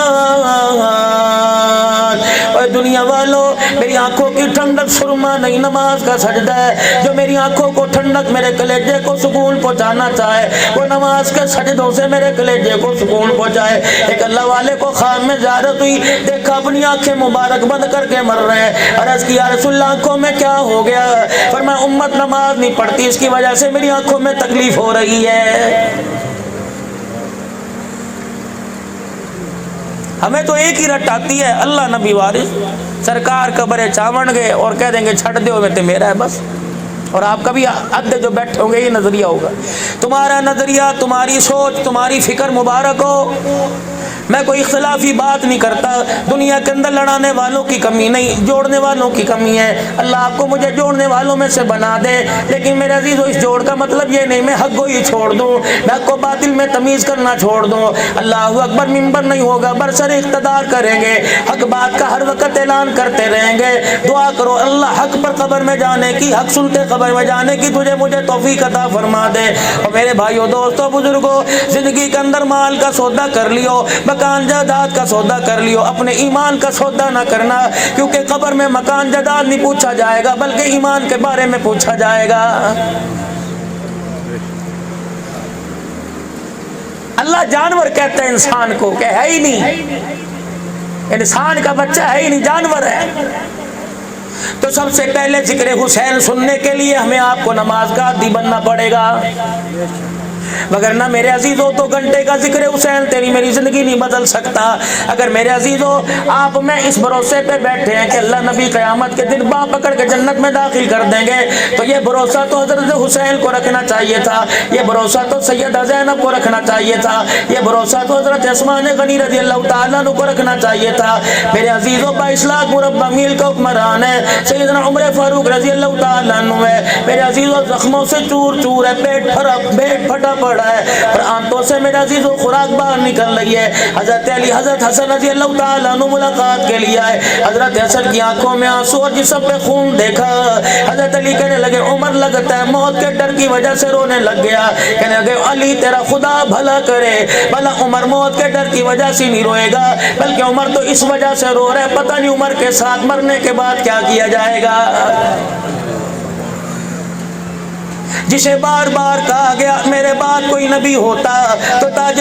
اور دنیا والوں میری آنکھوں کی ٹھنڈک سرما نہیں نماز کا سجدہ ہے۔ جو میری آنکھوں کو ٹھنڈک میرے کلیجے کو سکون پہنچانا چاہے وہ نماز کے سجدوں سے میرے کلیجے کو سکون پہنچائے۔ ایک اللہ والے کو خواب میں زیارت ہوئی، دیکھا اپنی آنکھیں مبارک بند کر کے مر رہے ہیں، عرض کیا یا رسول اللہ آنکھوں میں کیا ہو گیا؟ فرمایا امت نماز نہیں پڑھتی اس کی وجہ سے میری آنکھوں میں تکلیف ہو رہی ہے۔ ہمیں تو ایک ہی رٹ آتی ہے، اللہ نبی وارث سرکار قبر چاون گئے اور کہہ دیں گے چھٹ دے میں تے میرا ہے بس۔ اور آپ کا بھی ادھے جو بیٹھے ہوں گے یہ نظریہ ہوگا۔ تمہارا نظریہ، تمہاری سوچ، تمہاری فکر مبارک ہو، میں کوئی اختلافی بات نہیں کرتا۔ دنیا کے اندر لڑانے والوں کی کمی نہیں، جوڑنے والوں کی کمی ہے۔ اللہ آپ کو مجھے جوڑنے والوں میں سے بنا دے، لیکن میرے عزیزو اس جوڑ کا مطلب یہ نہیں میں حق کو ہی چھوڑ دوں، میں حق کو باطل میں تمیز کرنا چھوڑ دوں۔ اللہ اکبر ممبر نہیں ہوگا، برسر اقتدار کریں گے، حق بات کا ہر وقت اعلان کرتے رہیں گے۔ دعا کرو اللہ حق پر قبر میں جانے کی، حق سنتے قبر میں جانے کی تجھے مجھے توفیق عطا فرما دے۔ اور میرے بھائیو دوستو بزرگو، زندگی کے اندر مال کا سودا کر لیو، مکان جائیداد کا سودا کر لیو، اپنے ایمان کا سودا نہ کرنا، کیونکہ قبر میں مکان جائیداد نہیں پوچھا جائے گا بلکہ ایمان کے بارے میں پوچھا جائے گا۔ اللہ جانور کہتا ہے انسان کو کہ ہے ہی نہیں، انسان کا بچہ ہے ہی نہیں، جانور ہے۔ تو سب سے پہلے ذکر حسین سننے کے لیے ہمیں آپ کو نماز کا عادی بننا پڑے گا، وگرنہ میرے عزیزو 2 گھنٹے کا ذکر حسین تیری میری زندگی نہیں بدل سکتا۔ اگر میرے عزیزو آپ میں اس بھروسے پہ بیٹھے ہیں کہ اللہ نبی قیامت کے دن باں پکڑ کے جنت میں داخل کر دیں گے، تو یہ بھروسہ تو حضرت حسین کو رکھنا چاہیے تھا، یہ بھروسہ تو سیدہ زینب کو رکھنا چاہیے تھا، یہ بھروسہ تو حضرت عثمان غنی رضی اللہ تعالیٰ عنہ کو رکھنا چاہیے تھا۔ میرے عزیزو 22 لاکھ مربع میل کا حکمران ہے، سیدنا عمر فاروق رضی اللہ تعالیٰ عنہ ہے۔ میرے عزیزو زخموں سے چور چور ہے، پیٹ پھٹا پڑا ہے، اور آنتوں سے میرے عزیزو خوراک باہر نکل رہی ہے۔ حضرت علی حضرت حسن رضی اللہ تعالیٰ عنہ ملاقات کے لیے آئے، حضرت حسن کی آنکھوں میں آنسو اور جسم پہ خون دیکھا۔ حضرت علی کہنے لگے عمر لگتا ہے موت کے ڈر کی وجہ سے رونے لگ گیا، کہنے لگے علی تیرا خدا بھلا کرے، بھلا عمر موت کے ڈر کی وجہ سے نہیں روئے گا بلکہ عمر تو اس وجہ سے رو رہا ہے پتہ نہیں عمر کے ساتھ مرنے کے بعد کیا کیا جائے گا۔ جسے بار بار کہا گیا میرے بعد کوئی نبی ہوتا تو تاج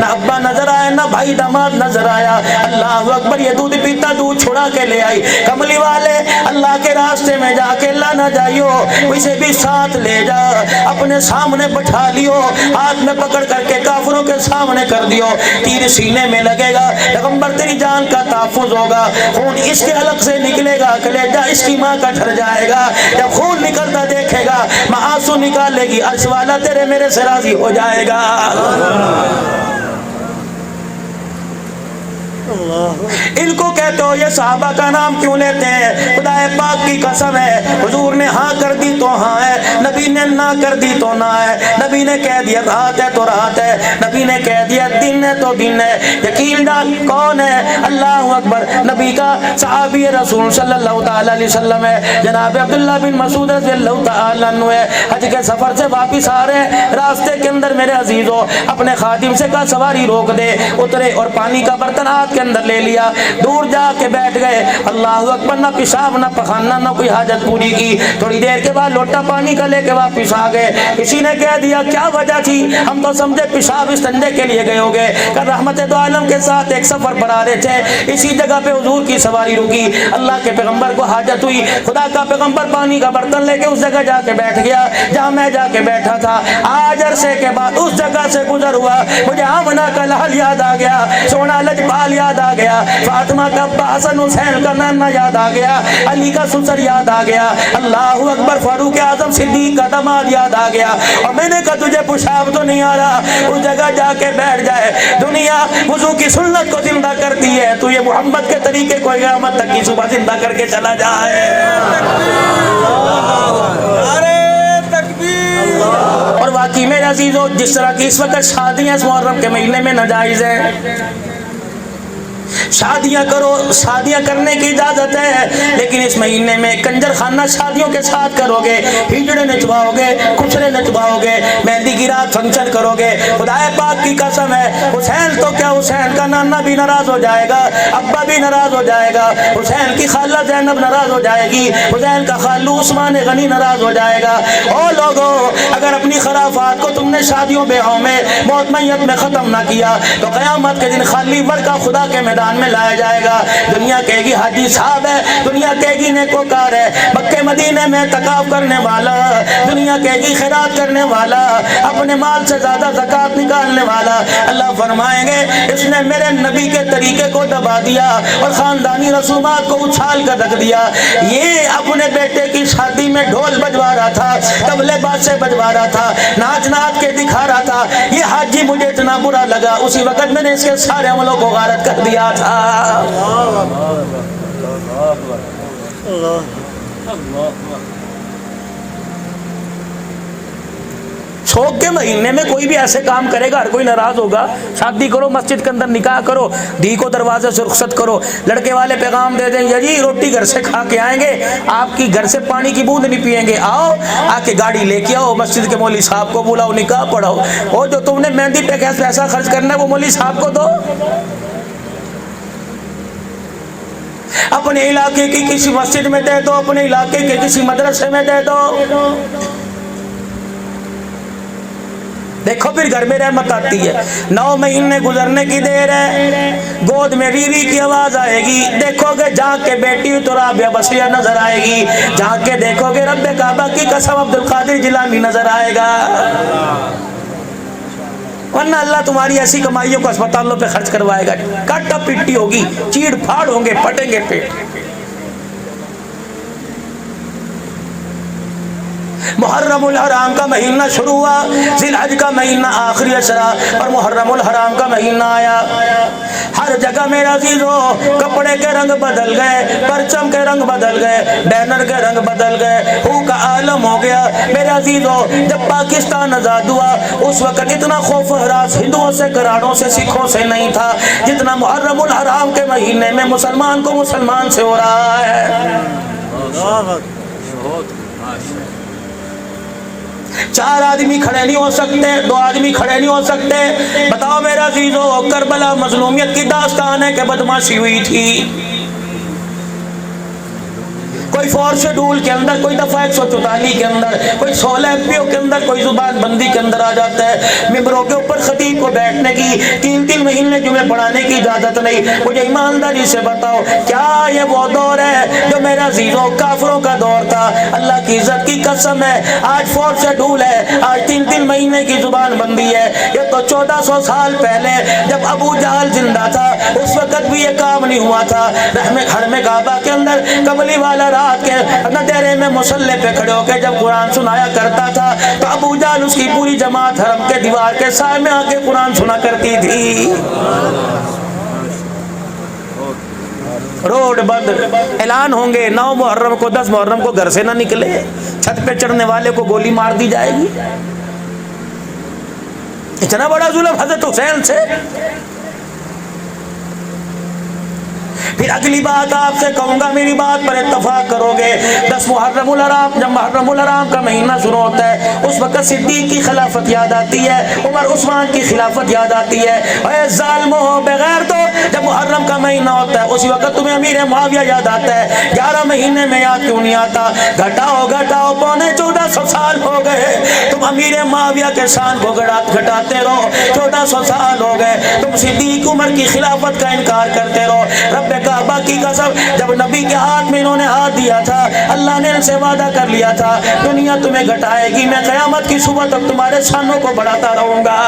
نہ ابا نظر آیا، نہ بھائی داماد نظر آیا۔ اللہ اکبر، یہ دودھ پیتا دودھ چھڑا کے لے آئی۔ کملی والے اللہ کے راستے میں جا کے اللہ نہ جائیو، اسے بھی ساتھ لے جا، اپنے سامنے بٹھا لیو، ہاتھ میں پکڑ کر کے کافروں کے سامنے کر دیو، تیر سینے میں لگے گا، پیغمبر تیری جان کا تحفظ ہوگا، خون اس کے حلق سے نکلے گا، کلیجہ اس کی ماں کا ڈر جائے گا، جب خون نکلتا دیکھے گا ماں آنسو نکالے گی، عرش والا تیرے میرے سے راضی ہو جائے گا۔ ان کو کہتے ہو یہ صحابہ کا نام کیوں لیتے ہیں؟ خدا پاک کی قسم ہے، حضور نے ہاں کر دی تو ہاں ہے، نبی نے نہ کر دی تو نہ ہے، نبی نے کہہ دیا رات ہے تو رات ہے، نبی نے کہہ دیا دن ہے تو دن ہے۔ یقین دار کون ہے؟ اللہ اکبر، نبی کا صحابی رسول صلی اللہ تعالی علیہ وسلم ہے، جناب عبداللہ بن مسعود رضی اللہ تعالی عنہ ہے۔ حج کے سفر سے واپس آ رہے ہیں، راستے کے اندر میرے عزیزو اپنے خادم سے کہا سواری روک دے، اترے اور پانی کا برتن ہاتھ کے اندر لے لیا، دور جا کے بیٹھ گئے۔ اللہ اکبر، نہ پیشاب نہ پخانا نہ کوئی حاجت پوری کی، تھوڑی دیر کے بعد لوٹا پانی کا لے کے واپس آ گئے۔ کسی نے کہہ دیا کیا وجہ تھی؟ ہم تو سمجھے پیشاب استنجے کے لیے گئے ہوگے، کہ رحمت دو عالم کے ساتھ ایک سفر پر آ رہے تھے، اسی جگہ پہ حضور کی سواری رکی، اللہ کے پیغمبر کو حاجت ہوئی، خدا کا پیغمبر پانی کا برتن لے کے اس جگہ جا کے بیٹھ گیا جہاں میں جا کے بیٹھا تھا۔ آج عرصے کے بعد اس جگہ سے گزر ہوا، مجھے آمنہ کا لحل یاد آ گیا، سونا لجپال یاد آ گیا، فاطمہ کا ابا حسن حسین کا نانا یاد آ گیا، علی کا سسر یاد آ گیا، اللہ اکبر، فاروق اعظم صدیق کا داماد یاد آ گیا۔ اور میں نے کہا تجھے پیشاب تو نہیں آ رہا، اس جگہ جا کے بیٹھ جائے، دنیا وضو کی سنت کو زندہ کرتی ہے، تو یہ محمد کے طریقے کو قیامت تک کی صبح زندہ کر کے چلا جائے۔ اور واقعی میرے عزیزو جس طرح کی اس وقت شادیاں اس محرم کے مہینے میں ناجائز ہیں، شادیاں کرو، شادیاں کرنے کی اجازت ہے، لیکن اس مہینے میں کنجر خانہ شادیوں کے ساتھ کرو گے، ہجڑے نچواؤ گے، کچھرے نچواؤ گے، مہندی کی رات فنکشن کرو گے، خدا پاک کی قسم ہے حسین تو کیا حسین کا نانا بھی ناراض ہو جائے گا، ابا بھی ناراض ہو جائے گا، حسین کی خالہ زینب ناراض ہو جائے گی، حسین کا خالو عثمان غنی ناراض ہو جائے گا۔ او لوگو، اگر اپنی خرافات کو تم نے شادیوں بیاہوں میں موت میت میں ختم نہ کیا تو قیامت کے دن خالی ورقہ خدا کے میدان میں لایا جائے گا۔ دنیا کہے گی حاجی صاحب ہے، دنیا کہے گی نیکوکار ہے، مکے مدینے میں اعتکاف کرنے والا، دنیا کہے گی خیرات کرنے والا، اپنے مال سے زیادہ زکات نکالنے والا۔ اللہ فرمائیں گے اس نے میرے نبی کے طریقے کو دبا دیا اور خاندانی رسومات کو اچھال کر رکھ دیا۔ یہ اپنے بیٹے کی شادی میں ڈھول بجوا رہا تھا، طبلے بازے بجوا رہا تھا، ناچ ناچ کے دکھا رہا تھا، یہ حاجی مجھے اتنا برا لگا، اسی وقت میں نے اس کے سارے عملوں کو غارت کر دیا تھا۔ شوق کے مہینے میں کوئی بھی ایسے کام کرے گا ہر کوئی ناراض ہوگا۔ شادی کرو، مسجد کے اندر نکاح کرو، دھی کو دروازے سے رخصت کرو، لڑکے والے پیغام دے دیں جی روٹی گھر سے کھا کے آئیں گے، آپ کی گھر سے پانی کی بوند نہیں پیئیں گے، آؤ آ کے گاڑی لے کے آؤ، مسجد کے مولوی صاحب کو بلاؤ، نکاح پڑھاؤ، اور جو تم نے مہندی پہ پیسہ خرچ کرنا ہے وہ مولوی صاحب کو دو۔ اپنے علاقے کی کسی مسجد میں دے دو، اپنے علاقے کے کسی مدرسے میں دے دو، دیکھو پھر گھر میں رحمت آتی ہے۔ 9 مہینے گزرنے کی دیر ہے، گود میں ریری کی آواز آئے گی، دیکھو گے جہاں کے بیٹی تو رابعہ بصریہ نظر آئے گی، جہاں کے دیکھو گے رب کعبہ کی قسم عبدالقادر جیلانی نظر آئے گا، ورنہ اللہ تمہاری ایسی کمائیوں کو اسپتالوں پہ خرچ کروائے گا، کاٹا پٹی ہوگی، چیڑ پھاڑ ہوں گے، پھٹیں گے پیٹ۔ محرم الحرام کا مہینہ شروع ہوا، ذی الحج کا مہینہ آخری اشرا اور محرم الحرام کا مہینہ آیا۔ ہر جگہ میرے عزیزو کپڑے کے رنگ بدل گئے، پرچم کے رنگ بدل گئے، بینر کے رنگ بدل گئے، ہو کا عالم ہو گیا۔ میرے عزیزو جب پاکستان آزاد ہوا اس وقت اتنا خوف و ہراس ہندوؤں سے، کراڑوں سے، سکھوں سے نہیں تھا جتنا محرم الحرام کے مہینے میں مسلمان کو مسلمان سے ہو رہا ہے۔ 4 آدمی کھڑے نہیں ہو سکتے، 2 آدمی کھڑے نہیں ہو سکتے۔ بتاؤ میرے عزیزو کربلا مظلومیت کی داستان ہے کہ بدماشی ہوئی تھی، کوئی 4 شیڈول کے اندر، کوئی دفعہ 144 کے اندر، کوئی 16 FPO کے اندر، کوئی زبان بندی کے اندر آ جاتا ہے۔ ممبروں کے اوپر خطیب کو بیٹھنے کی 3 مہینے جمعے پڑھانے کی اجازت نہیں۔ مجھے ایمانداری سے بتاؤ کیا یہ وہ دور ہے جو میرا عزیزوں کافروں کا دور تھا؟ اللہ کی عزت کی قسم ہے آج 4 شیڈول ہے، آج 3 مہینے کی زبان بندی ہے۔ یہ تو 1400 سال پہلے جب ابو جہل زندہ تھا اس وقت بھی یہ کام نہیں ہوا تھا۔ حرم کعبہ کے اندر کملی والا رات کے اندھیرے میں مصلی پہ کھڑے ہو کے جب قرآن سنایا کرتا تھا تو ابو جہل اس کی پوری جماعت حرم کے دیوار کے سائے میں آ کے قرآن سنا کرتی تھی۔ روڈ بند، اعلان ہوں گے 9 محرم کو 10 محرم کو گھر سے نہ نکلے، چھت پہ چڑھنے والے کو گولی مار دی جائے گی۔ اتنا بڑا ظلم حضرت حسین سے۔ پھر اگلی بات آپ سے کہوں گا، میری بات پر اتفاق کرو گے، 10 محرم الحرام، جب محرم الحرام کا مہینہ شروع ہوتا ہے اس وقت صدیق کی خلافت یاد آتی ہے، عمر عثمان کی خلافت یاد آتی ہے۔ اے ظالمو بغیر تو جب محرم کا مہینہ ہوتا ہے اسی وقت تمہیں امیر معاویہ یاد آتا ہے، 11 مہینے میں یاد کیوں نہیں آتا؟ گھٹاؤ گھٹاؤ، پونے 1400 سال ہو گئے تم امیر معاویہ کے شان کو گھٹاتے رہو، 1400 سال ہو گئے تم صدیق عمر کی خلافت کا انکار کرتے رہو۔ رب کعبہ کی قسم جب نبی کے ہاتھ میں انہوں نے ہاتھ دیا تھا اللہ نے ان سے وعدہ کر لیا تھا دنیا تمہیں گھٹائے گی، میں قیامت کی صبح تک تمہارے شانوں کو بڑھاتا رہوں گا۔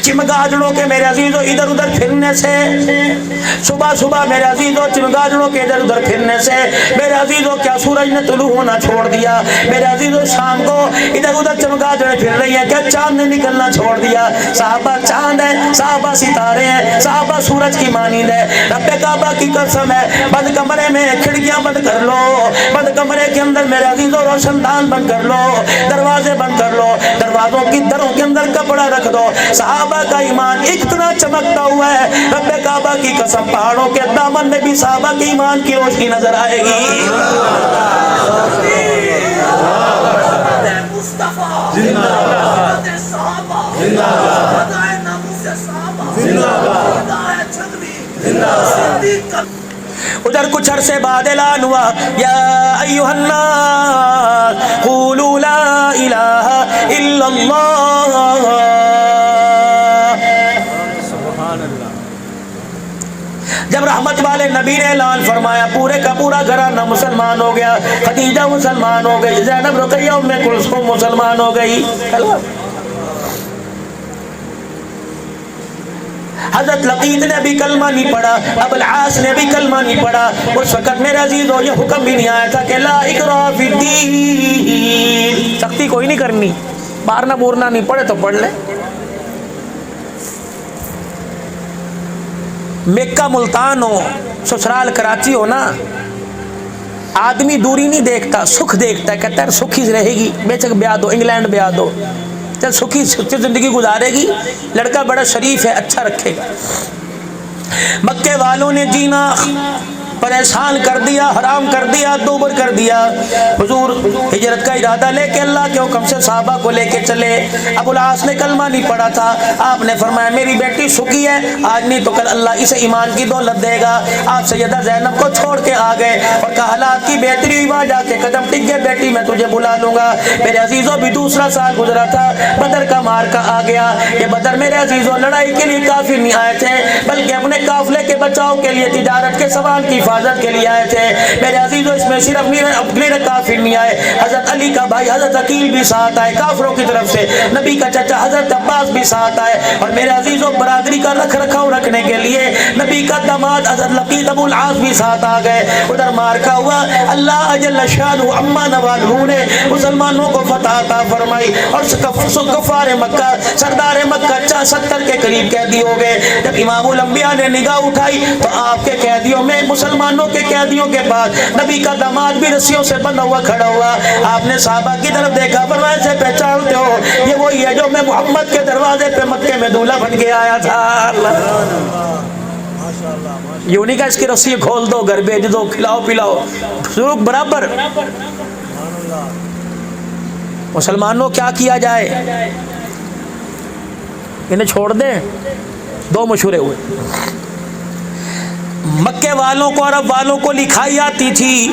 چمگادڑوں کے میرے عزیزوں ادھر ادھر پھرنے سے، صبح صبح میرے عزیزوں چمگادڑوں کے ادھر ادھر پھرنے سے میرے عزیزوں کیا سورج نے طلوع ہونا چھوڑ دیا؟ میرے عزیزوں شام کو ادھر ادھر چمگادڑیں پھر رہی ہیں، کیا چاند نے نکلنا چھوڑ دیا؟ صحابہ چاند ہے، صحابہ ستارے ہیں، صحابہ سورج کی مانند ہے۔ رب کعبہ کی قسم ہے بند کمرے میں کھڑکیاں بند کر لو، بند کمرے کے اندر میرے عزیزوں روشن دان بند کر لو، دروازے بند کر لو، دروازوں کی دروں کے اندر کپڑا رکھ دو۔ صحابہ کا ایمان اتنا چمکتا ہوا ہے رب کعبہ کی قسم پہاڑوں کے دامن میں بھی صحابہ کی ایمان کی روشنی نظر آئے گی۔ ادھر کچھ عرصے بعد اعلان ہوا یا ایھا الناس قولوا لا الہ الا اللہ۔ جب رحمت والے نبی نے اعلان فرمایا پورے کا پورا گھرانہ مسلمان ہو گیا، خدیجہ مسلمان ہو گئی، زینب رقیہ ام کلثوم مسلمان ہو گئی۔ حضرت لقیط نے بھی کلمہ نہیں پڑھا، ابو العاص نے بھی کلمہ نہیں پڑھا۔ اس وقت میرے عزیزوں یہ حکم بھی نہیں آیا تھا کہ لا اکراہ فی الدین، سختی کوئی نہیں کرنی، مارنا مورنا نہیں، پڑھے تو پڑھ لے۔ مکہ ملتان ہو، سسرال کراچی ہو نا، آدمی دوری نہیں دیکھتا، سکھ دیکھتا ہے، کہتا ہے سکھی رہے گی، بے شک بیاہ دو، انگلینڈ بیاہ دو، چل سکھی زندگی گزارے گی، لڑکا بڑا شریف ہے، اچھا رکھے گا۔ مکے والوں نے جینا پریشان کر دیا، حرام کر دیا، دوبر کر دیا۔ حضور ہجرت کا ارادہ لے کے اللہ کے حکم سے صحابہ کو لے کے چلے۔ ابو العاص نے کلمہ نہیں پڑھا تھا، آپ نے فرمایا میری بیٹی سکی ہے، آج نہیں تو کل اللہ اسے ایمان کی دولت دے گا۔ آپ سیدہ زینب کو چھوڑ کے آ گئے اور کہا حالات کی بہتری ہوئی، وہاں جا کے قدم ٹک گئے، بیٹی میں تجھے بلا لوں گا۔ میرے عزیزوں بھی دوسرا سال گزرا تھا، بدر کا مارکا آ گیا۔ یہ بدر میرے عزیزوں لڑائی کے لیے کافر نہیں آئے تھے بلکہ اپنے قافلے کے بچاؤ کے لیے، تجارت کے سامان کی حفاظت کے لیے آئے تھے۔ میرے عزیزوں اس میں صرف اپنے کافر نہیں آئے، حضرت علی کا بھائی حضرت عقیل بھی ساتھ آئے کافروں کی طرف سے، نبی کا چچا حضرت عباس بھی ساتھ آئے، اور میرے عزیزوں برادری کا رکھ رکھاؤ رکھنے کے لیے نبی کا داماد حضرت لقیط ابو العاص بھی ساتھ آ گئے۔ ادھر مارکا ہوا، اللہ جل شانہ عما نوالہ نے مسلمانوں کو فتح عطا فرمائی، اور کفار مکہ سردار مکہ 70 کے قریب قیدی ہو گئے۔ جب امام الانبیاء نے نگاہ اٹھائی تو آپ کے قیدیوں میں مسلمانوں کے قیدیوں کے پاس نبی کا داماد بھی رسیوں سے بندھا ہوا کھڑا ہوا۔ آپ نے صحابہ کی طرف دیکھا، فرمایا سے پہچانتے ہو یہ وہی ہے جو میں محمد کے دروازے پہ مکے میں دولہا بن کے آیا تھا۔ یوں نہیں کہ اس کی رسی کھول دو، گھر بھیج دو، کھلاؤ پلاؤ، سلوک برابر۔ مسلمانوں کیا کیا جائے؟ انہیں چھوڑ دیں؟ دو مشورے ہوئے۔ مکے والوں کو عرب والوں کو لکھائی آتی تھی،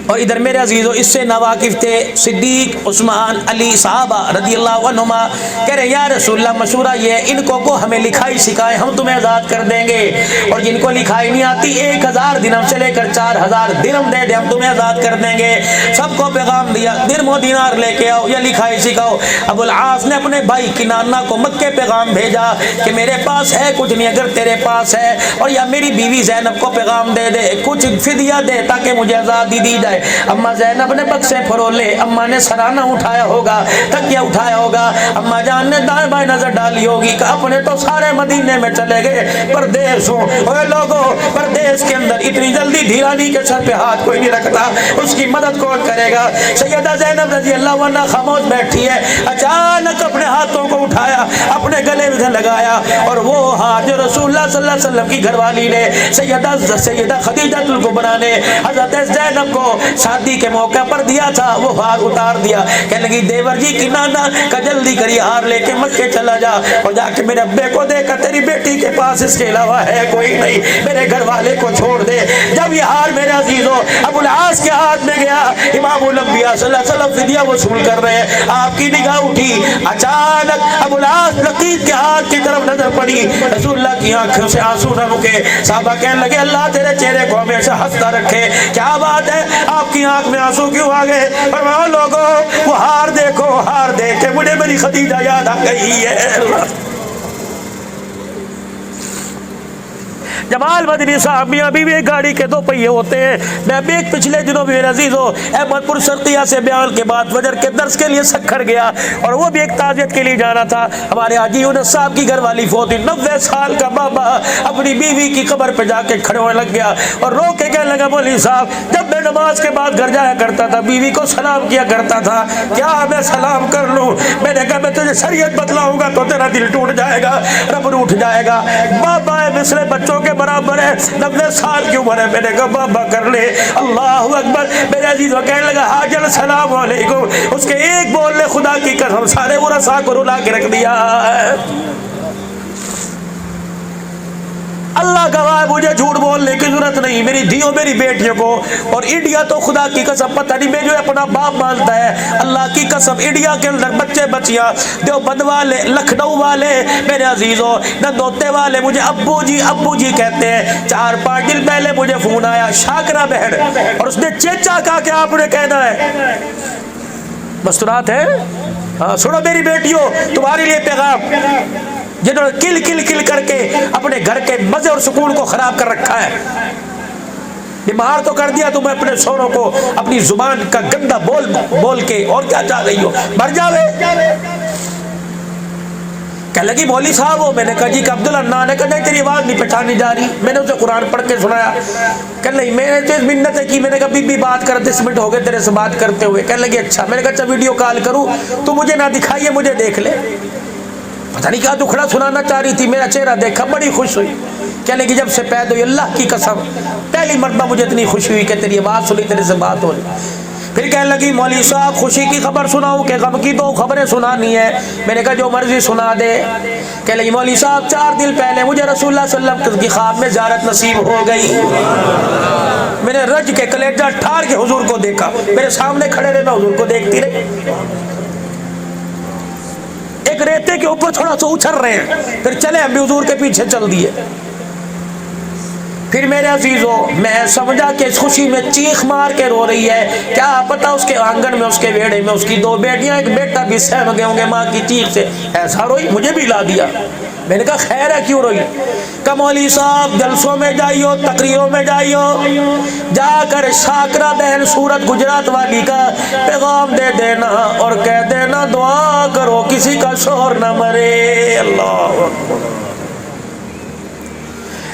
اور ادھر میرے عزیزو اس سے نواقف تھے صدیق، عثمان، علی صحابہ رضی اللہ عنہما، کہہ رہے یا رسول اللہ مشورہ یہ ان کو ہمیں لکھائی سکھائے، ہم تمہیں آزاد کر دیں گے، اور جن کو لکھائی نہیں آتی 1000 درہم سے لے کر 4000 درہم دے دے، ہم تمہیں آزاد کر دیں گے۔ سب کو پیغام دیا درہم و دینار لے کے آؤ یا لکھائی سکھاؤ۔ ابو العاص نے اپنے بھائی کنانہ کو مکے پیغام بھیجا کہ میرے پاس ہے کچھ نہیں، اگر تیرے پاس ہے، اور یا میری بیوی زینب کو پیغام دے دے، کچھ فدیہ دے تاکہ مجھے آزادی دی جائے۔ اما زینب نے بکسے فرولے، اما نے سرانہ اٹھایا ہوگا، تکیہ اٹھایا ہوگا، اما جان نے دائیں بائیں نظر ڈالی ہوگی کہ اپنے تو سارے مدینے میں چلے گئے، پردیس ہوں۔ اوے لوگوں، پردیس کے اندر اتنی جلدی دھیرانی کے سر پہ ہاتھ کوئی نہیں رکھتا، اس کی مدد کون کرے گا؟ سیدہ زینب رضی اللہ عنہ خاموش بیٹھی ہے، اچانک اپنے ہاتھوں کو اٹھایا، اپنے گلے میں لگایا، اور وہ ہاتھ جو رسول اللہ صلی اللہ علیہ وسلم کی گھر والی نے سیدہ خدیجہ الکبریٰ نے حضرت زینب کو شادی کے موقع پر دیا تھا، وہ ہار اتار دیا۔ کہنے لگی دیور جی کی نانا کا جلدی کری ہار لے کے مکے چلا جا، اور جا کے میرے ابے کو دے کر تیری بیٹی کے پاس اس کے علاوہ ہے کوئی نہیں، میرے گھر والے کو چھوڑ دے۔ جب یہ ہار میرے عزیزو ابو العاص کے ہاتھ میں گیا، امام الانبیاء صلی اللہ علیہ وسلم فدیہ وصول کر رہے ہیں، آپ کی نگاہ اٹھی، اچانک ابو العاص لقیط کے ہاتھ کی طرف نظر پڑی، رسول اللہ کی آنکھوں سے آنسو نہ رکے۔ صحابہ کہنے لگے اللہ تیرے چہرے کو ہمیشہ ہنستا رکھے، کیا بات ہے آپ کی آنکھ میں آنسو کیوں آ گئے؟ فرمایا لوگوں وہ ہار دیکھو، ہار دیکھ کے مجھے میری خدیجہ یاد آ گئی ہے۔ جمال مدنی صاحب میاں بیوی ایک گاڑی کے دو پہیے ہوتے ہیں۔ میں بھی ایک پچھلے دنوں میرے عزیزو احمد پور شرقیہ سے بیان کے بعد فجر کے درس کے لیے سکھر گیا، اور وہ بھی ایک تعزیت کے لیے جانا تھا۔ ہمارے حاجی یونس صاحب کی گھر والی فوت ہوئی، 90 سال کا بابا اپنی بیوی کی قبر پہ جا کے کھڑے ہونے لگ گیا، اور رو کے کہنے لگا مولوی صاحب جب میں نماز کے بعد گھر جایا کرتا تھا بیوی کو سلام کیا کرتا تھا، کیا میں سلام کر لوں؟ میں نے کہا میں تجھے شریعت بتلاؤں گا تو تیرا دل ٹوٹ جائے گا، رب اٹھ جائے گا۔ بابا ہے مثل بچوں کے برابر ہے، 90 سال کی عمر ہے۔ میں نے کہا بابا کر لے، اللہ اکبر۔ میرے عزیز وہ کہنے لگا حاجل السلام علیکم، اس کے ایک بول نے خدا کی قسم سارے ورثاء کو رلا کے رکھ دیا ہے۔ اللہ گواہ مجھے جھوٹ بولنے کی ضرورت نہیں، میری دھیوں میری بیٹیوں کو، اور انڈیا تو خدا کی قسم پتہ نہیں میں جو اپنا باپ مانتا ہے، اللہ کی قسم انڈیا کے اندر بچے بچیاں دیوبند والے، لکھنؤ والے، میرے عزیزوں نندوتے والے مجھے ابو جی کہتے ہیں۔ 4-5 دن پہلے مجھے فون آیا شاکرہ بہن، اور اس نے چیچا کہا کہ آپ نے کہنا ہے، مستورات ہے، سنو میری بیٹیوں تمہارے لیے پیغام، جنہوں نے کل کر کے اپنے گھر کے مزے اور سکون کو خراب کر رکھا ہے، بیمار تو کر دیا تمہیں اپنے شوہروں کو اپنی زبان کا گندا بول کے، اور کیا چاہ رہی ہو، مر جاوے۔ کہنے لگی مولوی صاحب ہو؟ میں نے کہا جی کہ عبداللہ نے کہا نہیں تیری آواز نہیں پہچانی جا رہی۔ میں نے اسے قرآن پڑھ کے سنایا، کہنے لگی میں نے تو منتیں کی، میں نے کہا بی بات کر 10 منٹ ہو گئے تیرے سے بات کرتے ہوئے۔ کہنے لگی اچھا۔ میں نے کہا اچھا ویڈیو کال کروں تو مجھے نہ دکھائیے، مجھے دیکھ لے۔ پتہ نہیں کیا دکھڑا سنانا چاہ رہی تھی، میرا چہرہ دیکھا بڑی خوش ہوئی۔ کہنے لگی جب سے پیدا ہوئی اللہ کی قسم پہلی مرتبہ مجھے اتنی خوشی ہوئی کہ تیری آواز سنی، تیرے سے بات ہو رہی۔ پھر کہنے لگی مولوی صاحب خوشی کی خبر سناؤں کہ غم کی 2 خبریں سنانی ہے؟ میں نے کہا جو مرضی سنا دے۔ کہنے لگی مولوی صاحب 4 دن پہلے مجھے رسول اللہ صلی اللہ علیہ وسلم کی خواب میں زیارت نصیب ہو گئی، میں نے رج کے کلیجہ ٹھار کے حضور کو دیکھا، میرے سامنے کھڑے رہے، میں حضور کو دیکھتی رہی، ایک ریتے کے اوپر تھوڑا سا اچھل رہے ہیں، پھر چلے ہم بھی حضور کے پیچھے چل دیے۔ پھر میرے عزیزو میں سمجھا کہ اس خوشی میں چیخ مار کے رو رہی ہے، کیا پتا اس کے آنگن میں، اس کے ویڑے میں اس کی 2 بیٹیاں، ایک بیٹا بھی سہم گئے ہوں گے ماں کی چیخ سے، ایسا روئی، مجھے بھی لا دیا۔ میں نے کہا خیر ہے کیوں روئی؟ کہ مولوی صاحب جلسوں میں جائیو، تقریروں میں جائیو، جا کر شاکرہ بہن سورت گجرات والی کا پیغام دے دینا اور کہہ دینا دعا کرو کسی کا شوہر نہ مرے۔ اللہ اکبر۔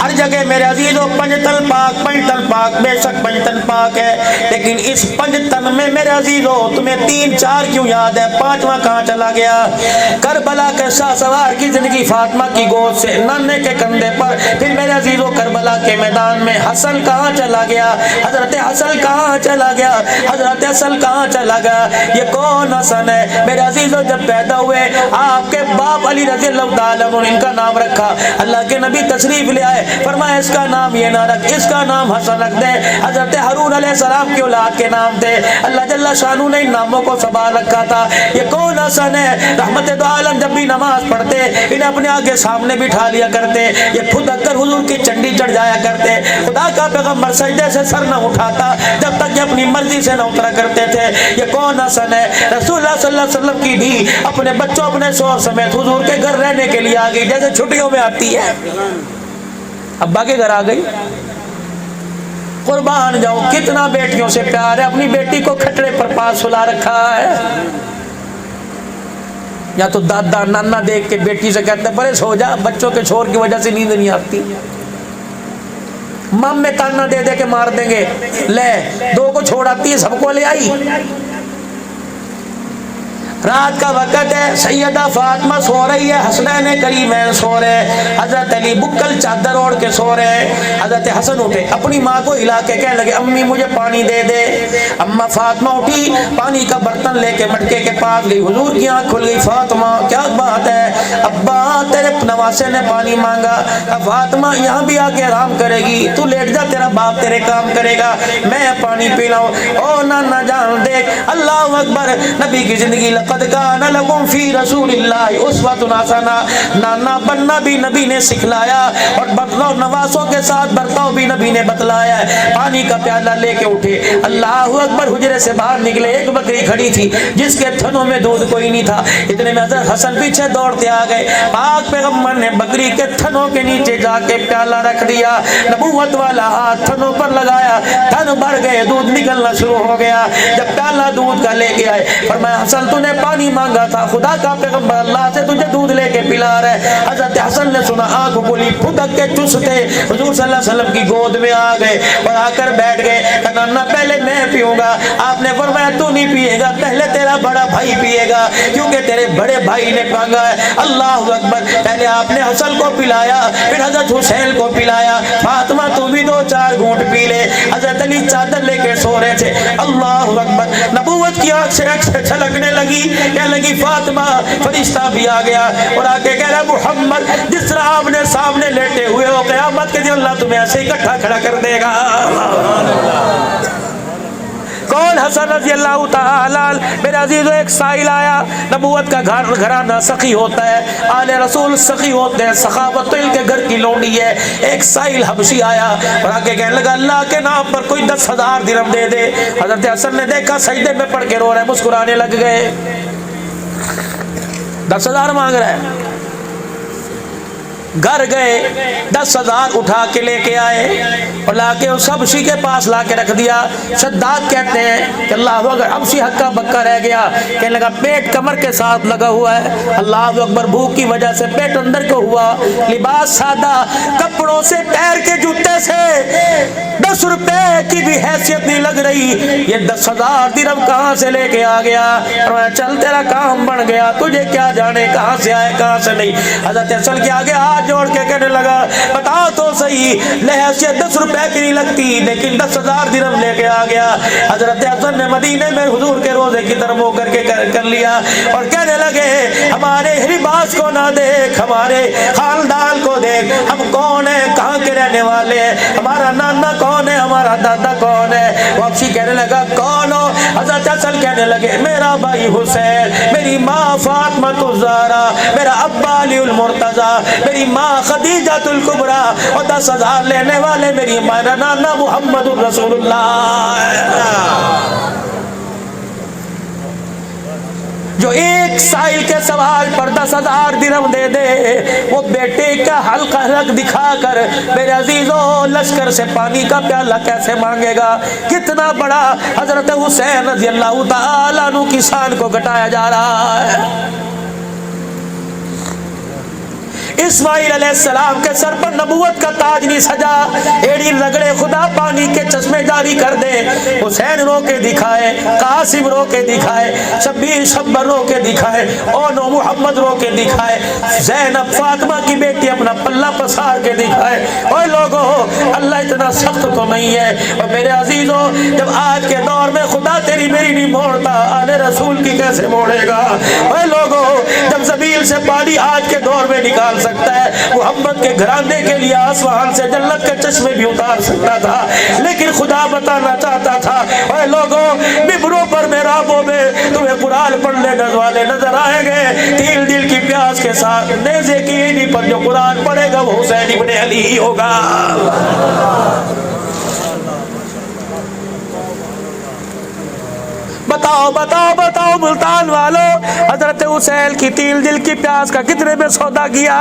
ہر جگہ میرے عزیزو پنجتن پاک بے شک پنجتن پاک ہے، لیکن اس پنجتن میں میرے عزیزو تمہیں 3-4 کیوں یاد ہے؟ 5واں کہاں چلا گیا؟ کربلا کے شاہ سوار کی زندگی فاطمہ کی گود سے نانے کے کندھے پر، پھر میرے عزیزو کربلا کے میدان میں حسن کہاں چلا گیا؟ حضرت حسن کہاں چلا گیا؟ حضرت حسن کہاں چلا گیا؟ یہ کون حسن ہے میرے عزیزو؟ جب پیدا ہوئے آپ کے باپ علی رضی اللہ تعالیٰ عنہ ان کا نام رکھا، اللہ کے نبی تشریف لے آئے، فرمایا اس کا نام یہ نہ رکھ، اس کا نام حسن رکھ دے۔ حضرت ہارون علیہ السلام کی اولاد کے نام تھے، اللہ جل شانہ نے ان ناموں کو سنبھال رکھا تھا۔ یہ کون حسن ہے؟ رحمت دو عالم جب بھی نماز پڑھتے انہیں اپنے آگے سامنے بٹھا لیا کرتے، یہ پھدک کر حضور کی چنڈی چڑھ جایا کرتے، خدا کا پیغمبر سجدے سے سر نہ اٹھاتا جب تک کہ اپنی مرضی سے نہ اترا کرتے تھے۔ یہ کون حسن ہے؟ رسول اللہ صلی اللہ علیہ وسلم کی بھی اپنے بچوں اپنے شوہر سمیت حضور کے گھر رہنے کے لیے آ گئی، جیسے چھٹیوں میں آتی ہے، ابا کے گھر آ گئی۔ قربان جاؤ کتنا بیٹیوں سے پیار ہے، اپنی بیٹی کو کھٹڑے پر پاس سلا رکھا ہے، یا تو دادا نانا دیکھ کے بیٹی سے کہتے ہیں پرے سو جا، بچوں کے شور کی وجہ سے نیند نہیں آتی، مام میں تانا دے دے کے مار دیں گے، لے 2 کو چھوڑ آتی ہے، سب کو لے آئی۔ رات کا وقت ہے، سیدہ فاطمہ سو رہی ہے، حسنین کریمین سو رہے، حضرت علی بکل چادر اوڑھ کے سو رہے، حضرت حسن اٹھے اپنی ماں کو ہلا کے کہنے لگے امی مجھے پانی دے دے۔ اما فاطمہ اٹھی، پانی کا برتن لے کے مٹکے کے پاس گئی، حضور کی آنکھ کھل گئی، فاطمہ کیا بات ہے؟ ابا تیرے نواسے نے پانی مانگا۔ اب فاطمہ یہاں بھی آ کے آرام کرے گی، تو لیٹ جا، تیرا باپ تیرے کام کرے گا، میں پانی پی لاؤں۔ او نانا جان دیکھ، اللہ اکبر، نبی کی زندگی قد کان لکم فی رسول اللہ اسوۃ حسنہ، نانا بننا بھی نبی نے سکھلایا اور برتاؤ نواسوں کے ساتھ برتاؤ بھی نبی نے بتلایا ہے۔ پانی کا پیالہ لے کے اٹھے، اللہ اکبر، حجرے سے باہر نکلے، ایک بکری کھڑی تھی جس کے تھنوں میں دودھ کوئی نہیں تھا، اتنے میں حضرت حسن پیچھے دوڑتے آ گئے، پاک پیغمبر نے بکری کے تھنوں کے نیچے جا کے پیالہ رکھ دیا، نبوت والا ہاتھ تھنوں پر لگایا، تھن بھر گئے، دودھ نکلنا شروع ہو گیا۔ جب پیالہ دودھ کا لے کے آئے، فرمایا حسن تو نے پانی مانگا تھا، خدا کا پیغمبر اللہ سے تجھے دودھ لے کے پلا رہا ہے۔ حضرت حسن نے سنا، آنکھ کھولی، پھدک کے چستے حضور صلی اللہ علیہ وسلم کی گود میں آ گئے اور آ کر بیٹھ گئے، نانا پہلے میں پیوں گا۔ آپ نے فرمایا تو نہیں پیے گا، پہلے تیرا بڑا بھائی پیے گا، کیونکہ تیرے بڑے بھائی نے مانگا ہے۔ اللہ اکبر، پہلے آپ نے حسن کو پلایا، پھر حضرت حسین کو پلایا، فاطمہ تو بھی 2-4 گھونٹ پی لے۔ حضرت علی چادر لے کے سو رہے تھے، اللہ اکبر، نبوت کی آنکھ سے چھلکنے لگی، کہنے لگی فاطمہ فرشتہ بھی آ گیا اور آ کے کہہ رہا محمد جس طرح آپ نے سامنے لیٹے ہوئے ہو، قیامت کے دن اللہ تمہیں ایسے اکٹھا کھڑا کر دے گا۔ کون؟ حسن رضی اللہ تعالی۔ میرے عزیزو ایک سائل آیا، نبوت کا گھرانہ سخی ہوتا ہے، آل رسول سخی ہوتے ہیں، سخاوت تو ان کے گھر کی لونڈی ہے۔ ایک سائل حبشی آیا اور آگے کہنے لگا اللہ کے نام پر کوئی 10,000 درہم دے دے۔ حضرت حسن نے دیکھا سجدے میں پڑھ کے رو رہے، مسکرانے لگ گئے، 10,000 مانگ رہا ہے۔ گھر گئے، 10,000 اٹھا کے لے کے آئے اور لا کے اس حبشی کے پاس لا کے رکھ دیا۔ شداد کہتے ہیں کہ اللہ اکبر، حبشی ہکا بکا رہ گیا، کہنے لگا پیٹ کمر کے ساتھ لگا ہوا ہے، اللہ اکبر، بھوک کی وجہ سے پیٹ اندر کو ہوا، لباس سادہ، کپڑوں سے پیر کے جوتے سے 10 روپے کی بھی حیثیت نہیں لگ رہی، یہ 10,000 درہم کہاں سے لے کے آ گیا؟ اور چل تیرا کام بن گیا، تجھے کیا جانے کہاں سے آئے کہاں سے نہیں۔ حضرت حسن کے آگے ہاتھ جوڑ کے کہنے لگا بتا تو صحیح، حیثیت 10 روپے کی نہیں لگتی لیکن 10,000 درہم لے کے آ گیا۔ حضرت حسن نے مدینے میں حضور کے روزے کی طرف ہو کر کے کر لیا اور کہنے لگے ہمارے لباس کو نہ دیکھ، ہمارے خاندان کو دیکھ، ہم کون ہیں، کہاں کے رہنے والے ہیں، ہمارا نانا کون ہے، ہمارا دادا کون ہے۔ واپسی کہنے لگا کون ہو؟ حضرت حسن کہنے لگے میرا بھائی حسین، میری ماں فاطمہ الزہرا، میرا ابا علی المرتضی، میری ماں خدیجہ الکبریٰ، اور 10,000 لینے والے میری میرا نانا محمد رسول اللہ، جو ایک سائل کے سوال پر 10,000 درہم دے دے، وہ بیٹے کا حلقہ رکھ دکھا کر میرے عزیزوں لشکر سے پانی کا پیالہ کیسے مانگے گا؟ کتنا بڑا حضرت حسین رضی اللہ تعالیٰ عنہ کی شان کو گھٹایا جا رہا ہے۔ اسماعیل علیہ السلام کے سر پر نبوت کا تاج نہیں سجا، ایڑی رگڑے خدا پانی کے چشمے جاری کر دے۔ حسین رو کے دکھائے، قاسم رو کے دکھائے، شبیر شبر رو کے دکھائے، اونو محمد رو کے دکھائے، زینب فاطمہ کی بیٹی اپنا پلہ پسار کے دکھائے۔ اوے لوگو، اللہ اتنا سخت تو نہیں ہے۔ اور میرے عزیزوں، جب آج کے دور میں خدا تیری میری نہیں موڑتا، آل رسول کی کیسے موڑے گا؟ اوے لوگو، جب زمین سے پانی آج کے دور میں نکال سکتا ہے، محمد کے گھرانے کے لیے آسمان سے جنت کے چشمے بھی اتار سکتا تھا، لیکن خدا بتانا چاہتا تھا اے لوگوں، ممبروں پر محرابوں میں تمہیں قرآن پڑھنے والے نظر آئیں گے تیل دل کی پیاس کے ساتھ، نیزے کی اینی پر جو قرآن پڑھے گا وہ حسین ابن علی ہی ہوگا۔ بتاؤ بتاؤ بتاؤ ملتان والو، حضرت حسین کی تیل دل کی پیاس کا کتنے میں سودا کیا؟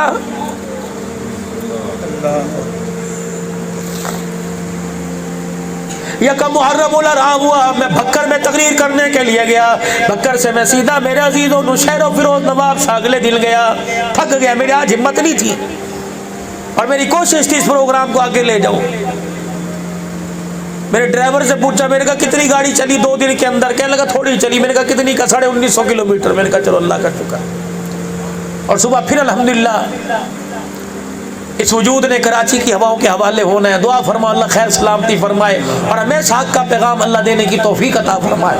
یکم محرم الحرام ہوا، میں بھکر میں تقریر کرنے کے لیے گیا، بھکر سے میں سیدھا میرے عزیزوں نوشہر و فیروز نواب شاہ اگلے دل گیا، تھک گیا، میری آج ہمت نہیں تھی اور میری کوشش تھی اس پروگرام کو آگے لے جاؤں۔ میرے ڈرائیور سے پوچھا، میں نے کہا کتنی گاڑی چلی 2 دن کے اندر؟ کہنے لگا تھوڑی چلی۔ میں نے کہا کتنی؟ کا 1950 کلومیٹر۔ میں نے کہا چلو اللہ کا شکر۔ اور صبح پھر الحمدللہ اس وجود نے کراچی کی ہواؤں کے حوالے ہونا ہے۔ دعا فرما اللہ خیر سلامتی فرمائے اور ہمیشہ حق کا پیغام اللہ دینے کی توفیق عطا فرمائے۔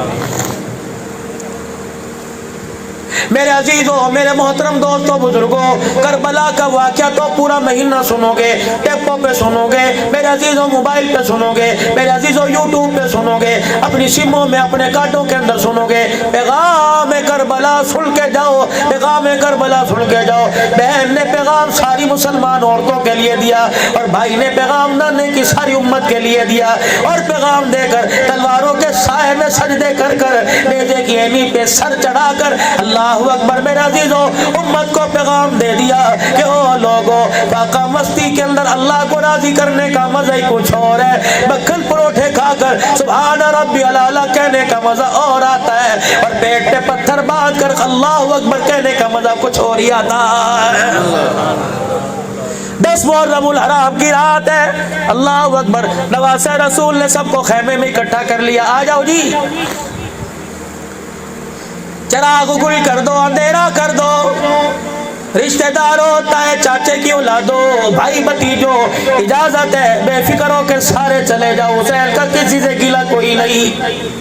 میرے عزیزوں، میرے محترم دوستوں، بزرگوں، کربلا کا واقعہ تو پورا مہینہ سنو گے، ٹیپوں پہ سنو گے، میرے عزیزوں موبائل پہ سنو گے، میرے عزیزوں یوٹیوب پہ سنو گے، اپنی سموں میں اپنے کارڈوں کے اندر سنو گے۔ پیغام کربلا سن کے جاؤ، پیغام کربلا سن کے جاؤ۔ بہن نے پیغام ساری مسلمان عورتوں کے لیے دیا اور بھائی نے پیغام نانے کی ساری امت کے لیے دیا، اور پیغام دے کر تلواروں کے سائے میں سجدے کر کر نیزے کی اینی پہ سر چڑھا کر اللہ اکبر میرے عزیزوں امت کو پیغام دے دیا کہ او لوگوں، فاقہ مستی کے اندر اللہ کو راضی کرنے کا مزہ ہی کچھ اور ہے، مکھن پروٹھے کھا کر سبحان ربی الاعلیٰ کہنے کا مزہ اور آتا ہے، اور پیٹ پہ پتھر باندھ کر اللہ اکبر کہنے کا مزہ کچھ اور ہی آتا ہے۔ 10 محرم الحرام کی رات ہے، اللہ اکبر، نواسہ رسول نے سب کو خیمے میں اکٹھا کر لیا، آ جاؤ جی، چراغ گل کر دو، اندھیرا کر دو، رشتہ داروں، تائے چاچے کی اولادوں، بھائی بھتیجوں، اجازت ہے، بے فکر ہو کے سارے چلے جاؤ، حسین کا کسی سے گلہ کوئی نہیں۔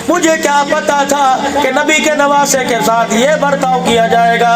مجھے کیا پتا تھا کہ نبی کے نواسے کے ساتھ یہ برتاؤ کیا جائے گا۔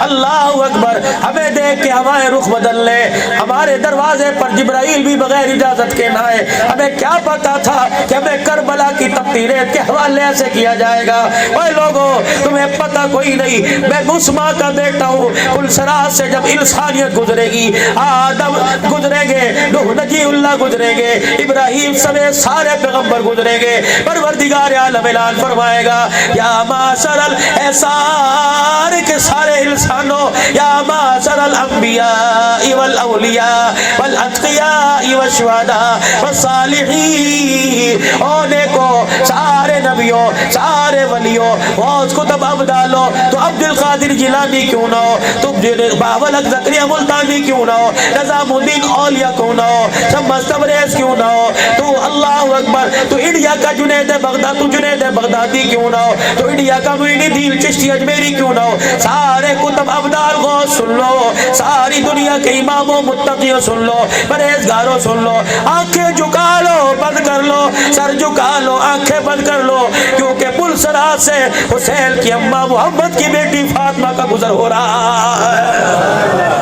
اللہ اکبر، ہمیں دیکھ کے ہمارے رخ بدل لے، ہمارے دروازے پر جبرائیل بھی بغیر اجازت کے نہ آئے۔ ہمیں کیا پتا تھا کہ ہمیں کربلا کی تقریرات کے حوالے سے کیا جائے گا۔ اے لوگوں، تمہیں پتا کوئی نہیں، میں مسما کا بیٹا ہوں۔ پلسرات سے جب انسانیت گزرے گی، آدم گزریں گے، نوح نجی اللہ گزریں گے، ابراہیم سمیت سارے پیغمبر گزریں گے، پروردگار عالم اعلان فرمائے گا، یا معاشر الانسار کے سارے انسانوں، یا معاشر الانبیاء والاولیاء والاتقیاء والشہداء والصالحین، او نیکو، سارے نبیوں، سارے ولیوں، غوث کتب ابدالو، تو عبد القادر جیلانی کیوں نہ ہو، تم بابا لک زکریا ملتانی کیوں نہ ہو، نظام الدین اولیاء کیوں نہ ہو، شمس تبریز کیوں نہ ہو، تو اللہ اکبر، تو انڈیا کا جنید بغداد، تو جنید بغدادی کیوں نہ ہو، تو انڈیا کا معین الدین چشتی اجمیری کیوں نہ ہو، سارے کتب ابدال غوث سن لو، ساری دنیا کے اماموں متقیوں سن لو، پرہیزگاروں سن لو، آنکھیں جھکا لو، بند کر لو، سر جھکا لو، آنکھیں بند کر لو، کیونکہ پلسرات سے حسین کی اماں محمد کی بیٹی فاطمہ کا گزر ہو رہا ہے۔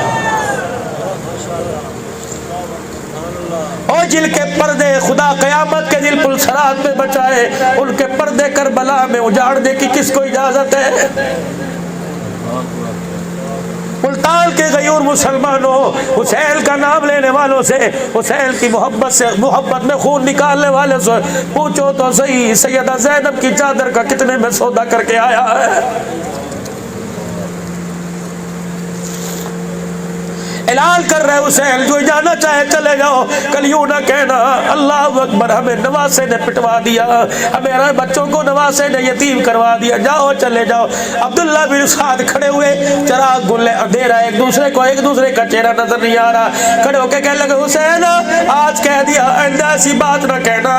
اور جن کے پردے خدا قیامت کے دن پلسرات میں بچائے، ان کے پردے کربلا میں اجاڑنے کی کس کو اجازت ہے؟ ملتان کے غیور مسلمانوں، حسین کا نام لینے والوں سے، حسین کی محبت میں خون نکالنے والے سے پوچھو تو صحیح، سیدہ زینب کی چادر کا کتنے میں سودا کر کے آیا ہے؟ اعلان کر رہے حسین جو جانا چاہے چلے جاؤ، کل یوں نہ کہنا اللہ اکبر ہمیں نواسے نے پٹوا دیا، ہمیں بچوں کو نواسے نے یتیم کروا دیا، جاؤ چلے جاؤ۔ عبداللہ بن سعد کھڑے ہوئے، چراغ گلے اندھیرا، ایک دوسرے کا چہرہ نظر نہیں آ رہا، کھڑے ہو کے کہنے لگے حسین آج کہہ دیا آئندہ ایسی بات نہ کہنا،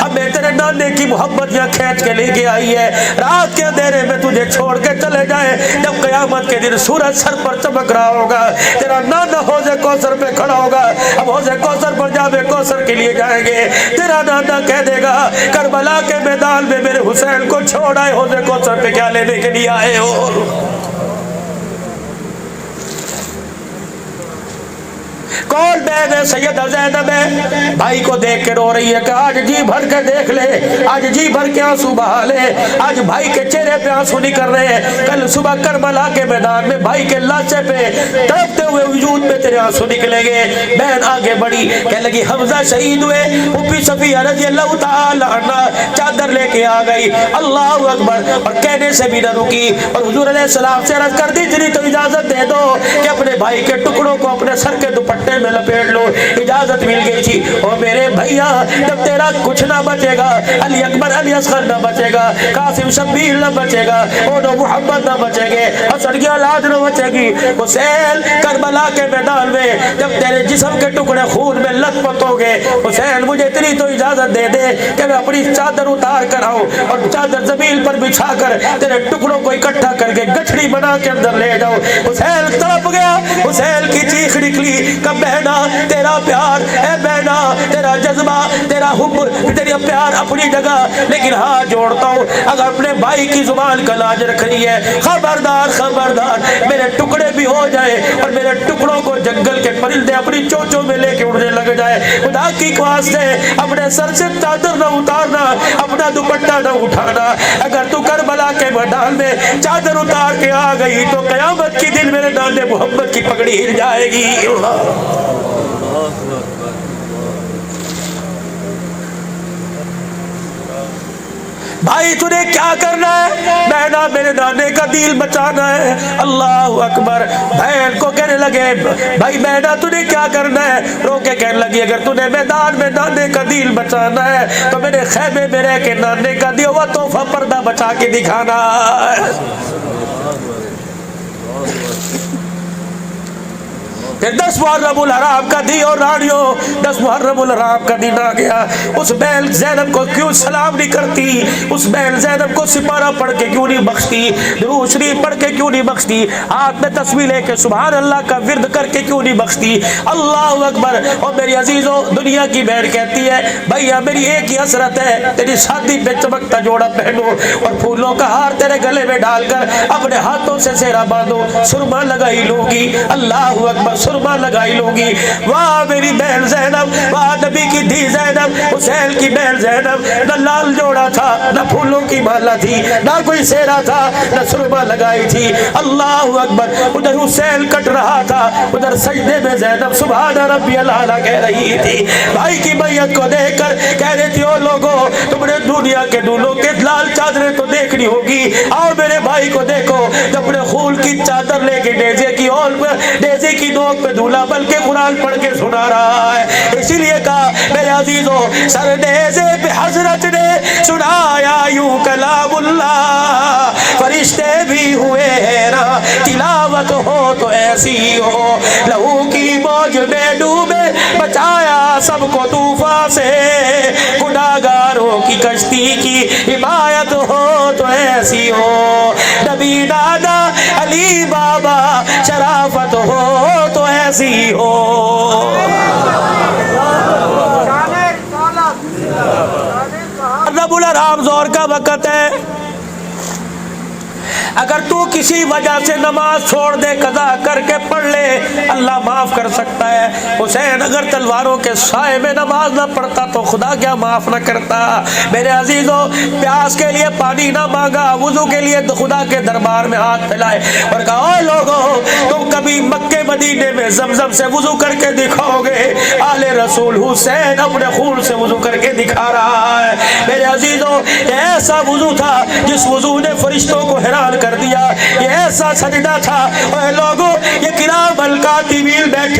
ہمیں تیرے نانے کی محبت یہاں کھینچ کے لے کے آئی ہے، رات کے اندھیرے میں تجھے چھوڑ کے چلے جائے، جب قیامت کے دن سورج سر پر چمک رہا ہوگا، تیرا نانا حوض کوثر پہ کھڑا ہوگا، اب حوض کوثر پر جاب کوثر کے لیے جائیں گے، تیرا نانا کہہ دے گا کربلا کے میدان میں میرے حسین کو چھوڑ آئے، حوض کوثر پہ کیا لینے کے لیے آئے ہو؟ کون بہن ہے؟ سیدہ زینب ہے، بھائی کو دیکھ کے رو رہی ہے کہ آج جی بھر کے دیکھ لے، آج جی بھر کے آنسو بہا لے، آج بھائی کے چہرے پہ آنسو نکل رہے ہیں، کل صبح کربلا کے میدان میں بھائی کے لاشے پہ تڑپتے ہوئے وجود میں تیرے آنسو نکلیں گے۔ بہن آگے بڑھی کہنے لگی حمزہ شہید ہوئے، پھپھی صفیہ رضی اللہ تعالی عنہ چادر لے کے آ گئی، اللہ اکبر، اور کہنے سے بھی نہ رکی، اور حضور علیہ السلام سے عرض کر دی جنی تو اجازت دے دو کہ اپنے بھائی کے ٹکڑوں کو اپنے سر کے دوپٹے میں لپیٹ لو، اجازت مل گئی تھی۔ اور میرے بھائیا جب تیرا کچھ نہ بچے گا، علی اکبر علی اصغر نہ بچے گا، قاسم شبیر نہ بچے گا، اونو محمد نہ بچے گے، حسن کی اولاد نہ بچے گی، حسین کربلا کے میدان میں جب تیرے جسم کے ٹکڑے خون میں لت پت ہو گے، حسین مجھے اتنی تو اجازت دے دے کہ میں اپنی چادر اتار کر آؤں اور چادر زمین پر بچھا کر تیرے ٹکڑوں کو اکٹھا کر کے گٹھڑی بنا کے اندر لے جاؤں۔ حسین تڑپ گیا، حسین کی چیخ نکلی کہ بہنا تیرا پیار، اے بہنا تیرا جذبہ، تیرا حب، تیرا پیار اپنی جگہ، لیکن ہاتھ جوڑتا ہوں اگر اپنے بھائی کی زبان کا لاج رکھنی ہے، خبردار خبردار میرے ٹکڑے بھی ہو جائے اور میرے ٹکڑوں کو جنگل کے پرندے اپنی چوچوں میں لے کے اڑنے لگ جائے، خدا کی واسطے اپنے سر سے چادر نہ اتارنا، اپنا دوپٹہ نہ اٹھانا، اگر تو کربلا کے میدان میں چادر اتار کے آ گئی تو قیامت کی دن میرے نانے محمد کی پگڑی ہل جائے گی۔ بھائی تجھے کیا کرنا ہے؟ بہنا میرے نانے کا دل بچانا ہے، اللہ اکبر۔ بہن کو کہنے لگے بھائی بہنا تجھے کیا کرنا ہے؟ رو کے کہنے لگی اگر تجھے میدان میں نانے کا دل بچانا ہے تو میرے خیمے میں رہ کے نانے کا دیا ہوا تحفہ پردہ بچا کے دکھانا ہے۔ پھر 10 محرم الحرام کا دن اور رانیوں 10 محرم الحرام کا دن آ گیا، اس بہن زینب کو کیوں سلام نہیں کرتی؟ اس بہن زینب کو سپارہ پڑھ کے کیوں نہیں بخشتی؟ درود شریف پڑھ کے کیوں نہیں بخشتی؟ ہاتھ میں تسبیح لے کے سبحان اللہ کا ورد کر کے کیوں نہیں بخشتی؟ اللہ اکبر۔ اور میری عزیزوں دنیا کی بہن کہتی ہے بھیا میری ایک ہی حسرت ہے تیری شادی پہ چمکتا جوڑا پہنو اور پھولوں کا ہار تیرے گلے میں ڈال کر اپنے ہاتھوں سے سہرا باندھو، سرما لگائی لوگی، اللہ اکبر، سرما لگائی لوگی۔ واہ میری بہن زینب، واہ نبی کی دھی زینب، حسین کی بہن زینب، نہ لال جوڑا تھا، نہ پھولوں کی مالا تھی، نہ کوئی سہرا تھا، نہ سرما لگائی تھی، اللہ اکبر۔ ادھر حسین کٹ رہا تھا، ادھر سجدے میں زینب سبحان ربی الاعلیٰ کہہ رہی تھی۔ بھائی کی بیعت کو دیکھ کر کہہ رہی تھی او لوگوں تم نے دنیا کے دولوں کے لال چادریں تو دیکھنی ہوگی، آؤ میرے بھائی کو دیکھو جو اپنے خون کی چادر لے کے نیزے کی اور نیزے کی نوک پہ دھولا بلکہ قرآن پڑھ کے سنا رہا ہے۔ اسی لیے کہا میرے عزیزوں سر نیزے پہ حضرت نے سنایا یوں کلام اللہ، فرشتے بھی ہوئے حیران، تلاوت ہو تو ایسی ہو، لہو کی موج میں ڈوبے بچایا سب کو طوفان سے، گناہگاروں کی کشتی کی حمایت ہو تو ایسی ہو، نبی دادا علی بابا شرافت ہو تو ایسی ہو۔ رب الحرام زور کا وقت ہے، اگر تو کسی وجہ سے نماز چھوڑ دے قضا کر کے پڑھ لے اللہ معاف کر سکتا ہے۔ حسین اگر تلواروں کے سائے میں نماز نہ پڑھتا تو خدا کیا معاف نہ کرتا؟ میرے عزیزوں پیاس کے لیے پانی نہ مانگا، وضو کے لیے خدا کے دربار میں ہاتھ پھیلائے اور کہا اے لوگوں تم کبھی مکے مدینے میں زمزم سے وضو کر کے دکھاؤ گے؟ آل رسول حسین اپنے خون سے وضو کر کے دکھا رہا ہے۔ میرے عزیزوں ایسا وضو تھا جس وضو نے فرشتوں کو حیران کر دیا، یہ ایسا سجدہ تھا۔ اے لوگوں یہ کرام الکاتبین بیٹھے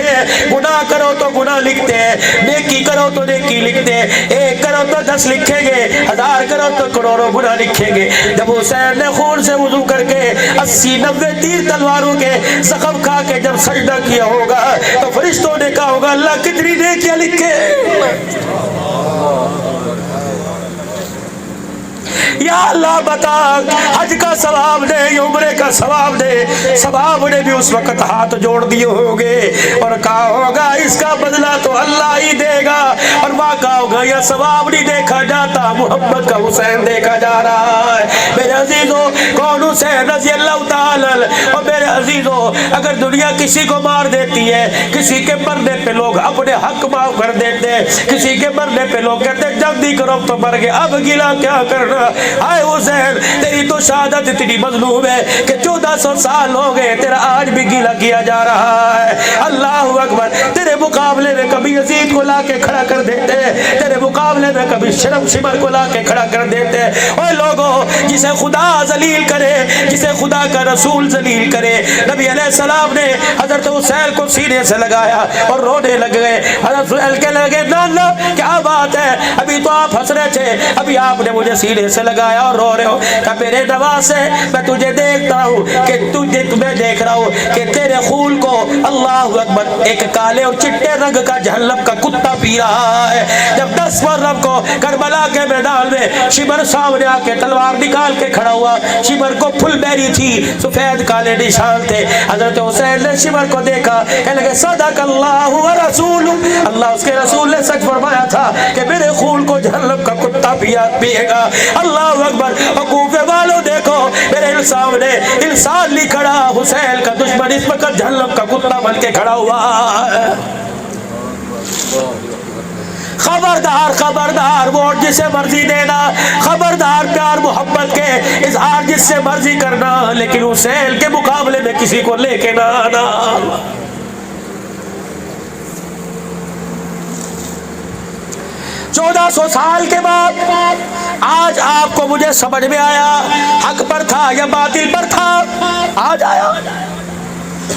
کرو تو گناہ لکھتے ہیں، نیکی کرو تو نیکی لکھتے ہیں، 1 کرو تو 10 لکھیں گے، 1000 کرو تو کروڑوں گناہ لکھیں گے۔ جب حسین نے خون سے وضو کر کے 80-90 تیر تلواروں کے زخم کھا کے جب سجدہ کیا ہوگا تو فرشتوں نے کہا ہوگا اللہ کتنی نیکیاں لکھے۔ یا اللہ بتا حج کا ثواب دے، عمرے کا ثواب دے۔ ثواب نے بھی اس وقت ہاتھ جوڑ دیے ہوں گے اور کہا ہوگا اس کا بدلہ تو اللہ ہی دے گا، اور وہاں کہا ہوگا یہ ثواب نہیں دیکھا جاتا، محمد کا حسین دیکھا جا رہا ہے۔ میرے عزیزو کون حسین رضی اللہ تعالی، اور میرے عزیزو اگر دنیا کسی کو مار دیتی ہے، کسی کے مرنے پہ لوگ اپنے حق معاف کر دیتے ہیں، کسی کے مرنے پہ لوگ کہتے ہیں جلدی کرو تو مر گئے، اب گلا کیا کرنا۔ آئے حسین تیری تو شہادت اتنی مظلوم ہے کہ 1400 سال ہو گئے، تیرا آج بھی گیلا کیا جا رہا ہے۔ اللہ اکبر، تیرے مقابلے میں کبھی یزید کو لا کے کھڑا کر دیتے ہیں، تیرے مقابلے میں کبھی شرم شمر کو لا کے کھڑا کر دیتے ہیں۔ اوے لوگوں جسے خدا ذلیل کرے، جسے خدا کا رسول ذلیل کرے، نبی علیہ السلام نے حضرت حسین کو سینے سے لگایا اور رونے لگ گئے۔ حضرت حسین کہنے لگے نانا کیا بات ہے، ابھی تو آپ ہنس رہے تھے، ابھی آپ نے مجھے سینے سے لگایا اور رو رہے ہو۔ کہ میرے نواز ہے میں تجھے دیکھتا ہوں کہ تمہیں دیکھ رہا ہوں کہ تیرے خون کو اللہ اکبر ایک کالے اور چٹے رنگ کا جہنم کا کتا پی رہا ہے۔ جب 10 محرم کو کربلا کے میدان میں شمر سامنے آ کے تلوار نکال کے کھڑا ہوا، شمر کو پھل بیری تھی، سفید کالے نشان تھے۔ حضرت حسین نے شمر کو دیکھا، کہنے لگے صدق اللہ و رسول، اللہ اس کے رسول نے سچ فرمایا تھا کہ میرے خون کو جہنم کا کتا پیے گا۔ اللہ اکبر، کوفے والوں دیکھو میرے سامنے انسان نہیں کھڑا، حسین کا دشمن اس وقت جہنم کا کتا بن کے کھڑا ہوا ہے۔ خبردار خبردار، ووٹ جسے مرضی دینا، خبردار پیار محبت کے اظہار جس سے مرضی کرنا، لیکن حسین کے مقابلے میں کسی کو لے کے نہ آنا۔ 1400 سال کے بعد آج آپ کو مجھے سمجھ میں آیا حق پر تھا یا باطل پر تھا، آج آیا۔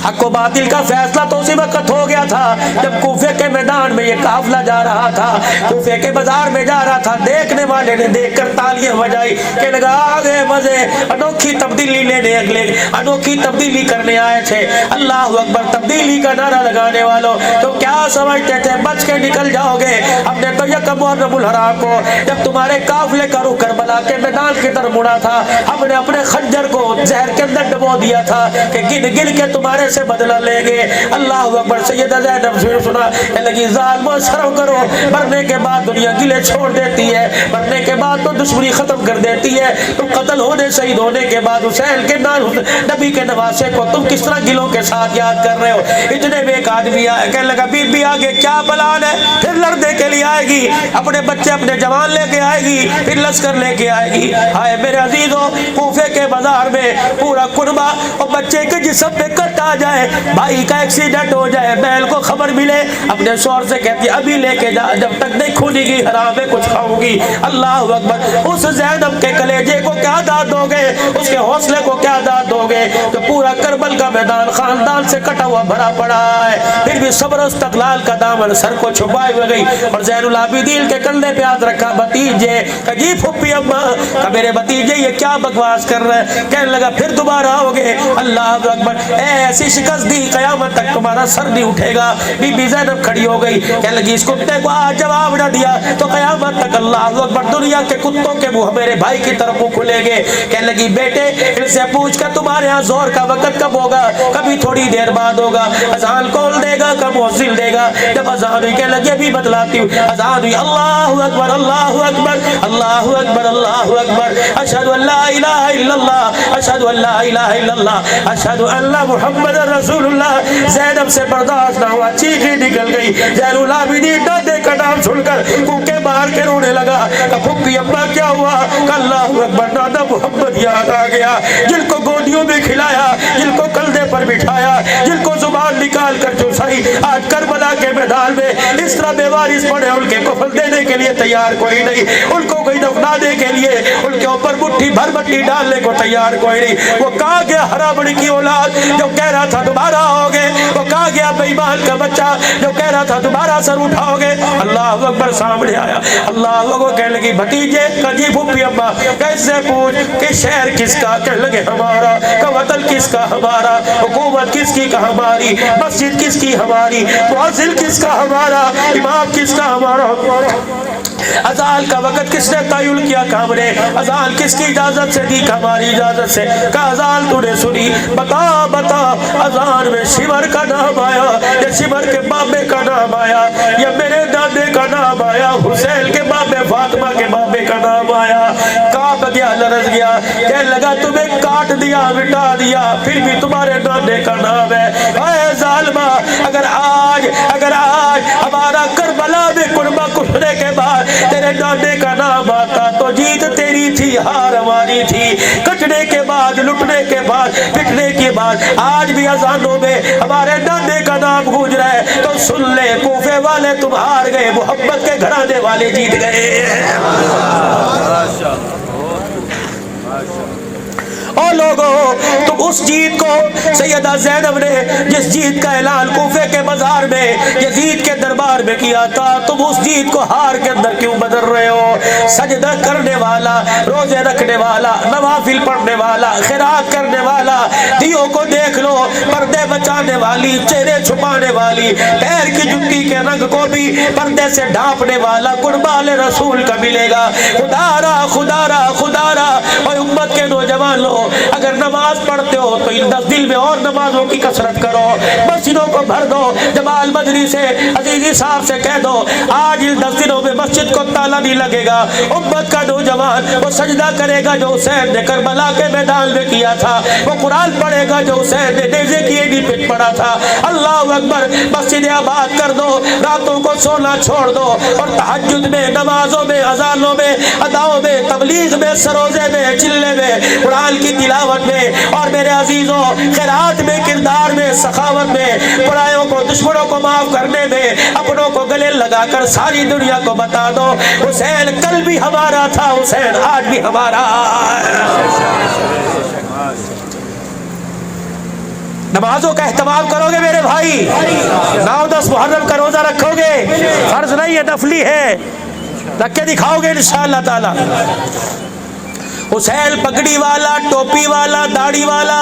حق و باطل کا فیصلہ تو اسی وقت ہو گیا تھا جب کوفے کے میدان میں یہ قافلہ جا رہا تھا، کوفے کے بازار میں جا رہا تھا، دیکھنے والے نے دیکھ کر تالیاں بجائی کہ لگا آگے مزے، انوکھی تبدیلی لینے اگلے انوکھی تبدیلی کرنے آئے تھے۔ اللہ اکبر، تبدیلی کا نعرہ لگانے والوں تو کیا سمجھتے تھے بچ کے نکل جاؤ گے؟ ہم نے تو یکم محرم الحرام کو جب تمہارے قافلے کا رخ کربلا کے میدان کی طرف مڑا تھا، ہم نے اپنے خنجر کو زہر کے اندر ڈبو دیا تھا کہ گن گن کے تمہارے سے بدلہ لیں گے۔ اللہ اکبر، سیدہ زینب سے سنا کہ لگی ظالموں شرم کرو، مرنے کے بعد دنیا گلے چھوڑ دیتی ہے، مرنے کے بعد تو دشمنی ختم کر دیتی ہے، تو قتل ہونے شہید ہونے کے بعد حسین کے نبی کے نواسے کو تم کس طرح گلوں کے ساتھ یاد کر رہے ہو؟ اتنے میں ایک آدمی آیا، کہنے لگا بی بی آگے کیا پلان ہے؟ پھر لڑنے کے لیے آئے گی، اپنے بچے اپنے جوان لے کے آئے گی، پھر لشکر لے کے آئے گی۔ ہائے میرے عزیزوں، کوفے کے بازار میں پورا کنبہ اور بچے کے جسم پہ کٹ آ جائے، بھائی کا ایکسیڈنٹ ہو جائے، بہن کو خبر ملے، اپنے شوہر سے کہتی ابھی لے کے جا، جب تک نہیں کھولی گی حرام میں کچھ کھاؤں گی۔ اللہ اکبر، اس زینب کے کلیجے کو کیا داد دو گے، اس کے حوصلے کو کیا داد دو گے؟ تو پورا کربل کا میدان خاندان سے کٹا ہوا بھرا پڑا ہے، پھر بھی صبر و استقلال کا دامن سر کو چھپائے ہوئے گئی، اور زین العابدین کے کندھے پہ ہاتھ رکھا، بھتیجے جی پھپھی اماں کا میرے بھتیجے یہ کیا بکواس کر رہے ہیں؟ کہنے لگا پھر دوبارہ آؤ گے؟ اللہ اکبر، ایسی شکست دی قیامت تک تمہارا سر نہیں اٹھے گا۔ بی بی زینب کھڑی ہو گئی، کہنے لگی اس کتے کو آج جواب نہ دیا تو قیامت تک اللہ اکبر دنیا کے کتوں کے منہ میرے بھائی کی طرف منہ کھلیں گے۔ کہنے لگی بیٹے ان سے پوچھ کر تمہارے ہاں زور کا وقت کب ہوگا؟ کبھی تھوڑی دیر بعد ہوگا۔ اذان کون دے گا؟ کب مؤذن دے گا؟ جب اذان ہوئی، کہنے لگی ابھی بتلاتی ہوں۔ اذان ہوئی، اللہ اکبر اللہ اکبر اللہ اکبر اللہ اکبر، اشہد ان لا الہ الا اللہ اشہد ان لا الہ الا اللہ اشہد ان محمد رسول اللہ۔ زینب سے برداشت نہ ہوا، چیخیں نکل گئی۔ زین العابدین دادے کا نام سن کر کوکے مار کے رونے لگا کہ پھپھی ابا کیا ہوا؟ کہ اللہ اکبر، دادا محمد یاد آ گیا، جن کو گودیوں میں کھلایا، جن کو کندھے پر بٹھایا، جن کو زبان نکال کر چوسائی، آج کربلا کے میدان زوال میں اس طرح بے وارث پڑے ان کے کفن دینے کے لیے تیار کوئی نہیں، ان کو کوئی دفنانے کے لیے ان کے اوپر مٹھی بھر مٹی ڈالنے کو تیار کوئی نہیں۔ وہ کہا گیا حرامن کی اولاد جو کہہ رہا تھا دوبارہ آؤ گے، وہ کہا گیا بے ایمان کا بچہ جو کہہ رہا تھا دوبارہ سر اٹھاؤ گے۔ اللہ اکبر سامنے آیا، اللہ اکبر کہنے لگی بھتیجے کجی پھوپھی ابا کیسے پوچھ کہ شہر کس کا، کہنے لگے ہمارا، کہ وطن کس کا ہمارا، حکومت کس کی کا ہماری، مسجد کس کی ہماری، مؤذن کس کا ہمارا، امام کس کا ہمارا، اذان کا وقت کس نے تعین کیا کہ ہم نے، اذان کس کی اجازت سے دی کہ ہماری اجازت سے، کہ اذان تو نے سنی، بتا بتا اذان میں شمر کا نام آیا یا شمر کے بابے کا نام آیا یا میرے دادے کا نام آیا، حسین کے بابے فاطمہ کے بابے کا نام آیا؟ کانپ گیا، لرز گیا، کہنے لگا تمہیں کاٹ دیا مٹا دیا پھر بھی تمہارے دادے کا نام ہے۔ اے ظالمہ، اگر آج ہمارا کربلا میں قربہ کٹنے کے بعد تیرے دادے کا نام آتا تو جیت تیری تھی، ہار ہماری تھی، کٹنے کے بعد، لٹنے کے بعد، پٹنے کے بعد آج بھی اذانوں میں ہمارے دادے کا نام گونج رہا ہے تو سن لے، کوفے والے تم ہار گئے، محبت کے گھرانے والے جیت گئے۔ اور لوگوں، تم اس جیت کو، سیدہ زینب نے جس جیت کا اعلان کوفے کے بازار میں یزید کے دربار میں کیا تھا، تم اس جیت کو ہار کے اندر کیوں بدل رہے ہو؟ سجدہ کرنے والا، روزے رکھنے والا، نوافل پڑھنے والا، خیرات کرنے والا، دیوں کو دیکھ لو، پردے بچانے والی، چہرے چھپانے والی، پیر کی جوتی کے رنگ کو بھی پردے سے ڈھانپنے والا قربان رسول کا ملے گا۔ خدا را خدا را خدا را، اور امت کے نوجوان لوگ اگر نماز پڑھتے ہو تو ان 10 دن میں اور نمازوں کی کثرت کرو، مسجدوں کو بھر دو۔ جمال مدنی سے عزیزی صاحب سے کہہ دو آج ان 10 دنوں میں مسجد کو تالا نہیں لگے گا، امت کا نوجوان وہ سجدہ کرے گا جو حسین نے کربلا کے میدان میں کیا تھا، وہ قرآن پڑھے گا جو حسین نے نیزے کی ایڑی پہ پڑھا تھا۔ اللہ اکبر، مسجد آباد کر دو، راتوں کو سونا چھوڑ دو اور تہجد میں، نمازوں میں، اذانوں میں، اداؤں میں، تبلیغ میں، سروزے میں، چلے میں، قرآن کی تلاوت میں، اور میرے عزیزوں خیرات میں، کردار میں، سخاوت میں، پرایوں کو، دشمنوں کو معاف کرنے میں، اپنوں کو گلے لگا کر ساری دنیا کو بتا دو حسین کل بھی ہمارا تھا، حسین آج بھی ہمارا ہے۔ نمازوں کا اہتمام کرو گے میرے بھائی، 9-10 محرم کا روزہ رکھو گے، فرض نہیں ہے، نفلی ہے، رکھ کے دکھاؤ گے انشاءاللہ تعالی۔ حسین پگڑی والا، ٹوپی والا، داڑھی والا،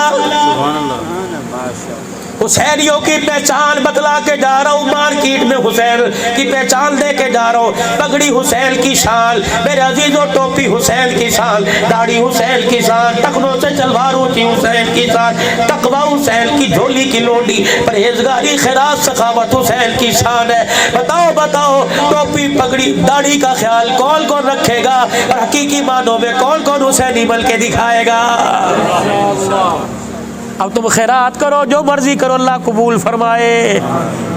حسینیوں کی پہچان بتلا کے جا رہا ہوں، مارکیٹ میں حسین کی پہچان دے کے جا رہا ہوں۔ پگڑی حسین کی شان میرے عزیزوں، ٹوپی حسین کی شان، داڑھی حسین کی شان، ٹخنوں سے چلوار ہوتی حسین کی شان، تقوی حسین کی جھولی کی لونڈی، پرہیزگاری، خیرات، سخاوت حسین کی شان ہے۔ بتاؤ بتاؤ، ٹوپی پگڑی داڑھی کا خیال کون کون رکھے گا اور حقیقی معنوں میں کون کون حسینی بن کے دکھائے گا؟ اب تم خیرات کرو، جو مرضی کرو، اللہ قبول فرمائے،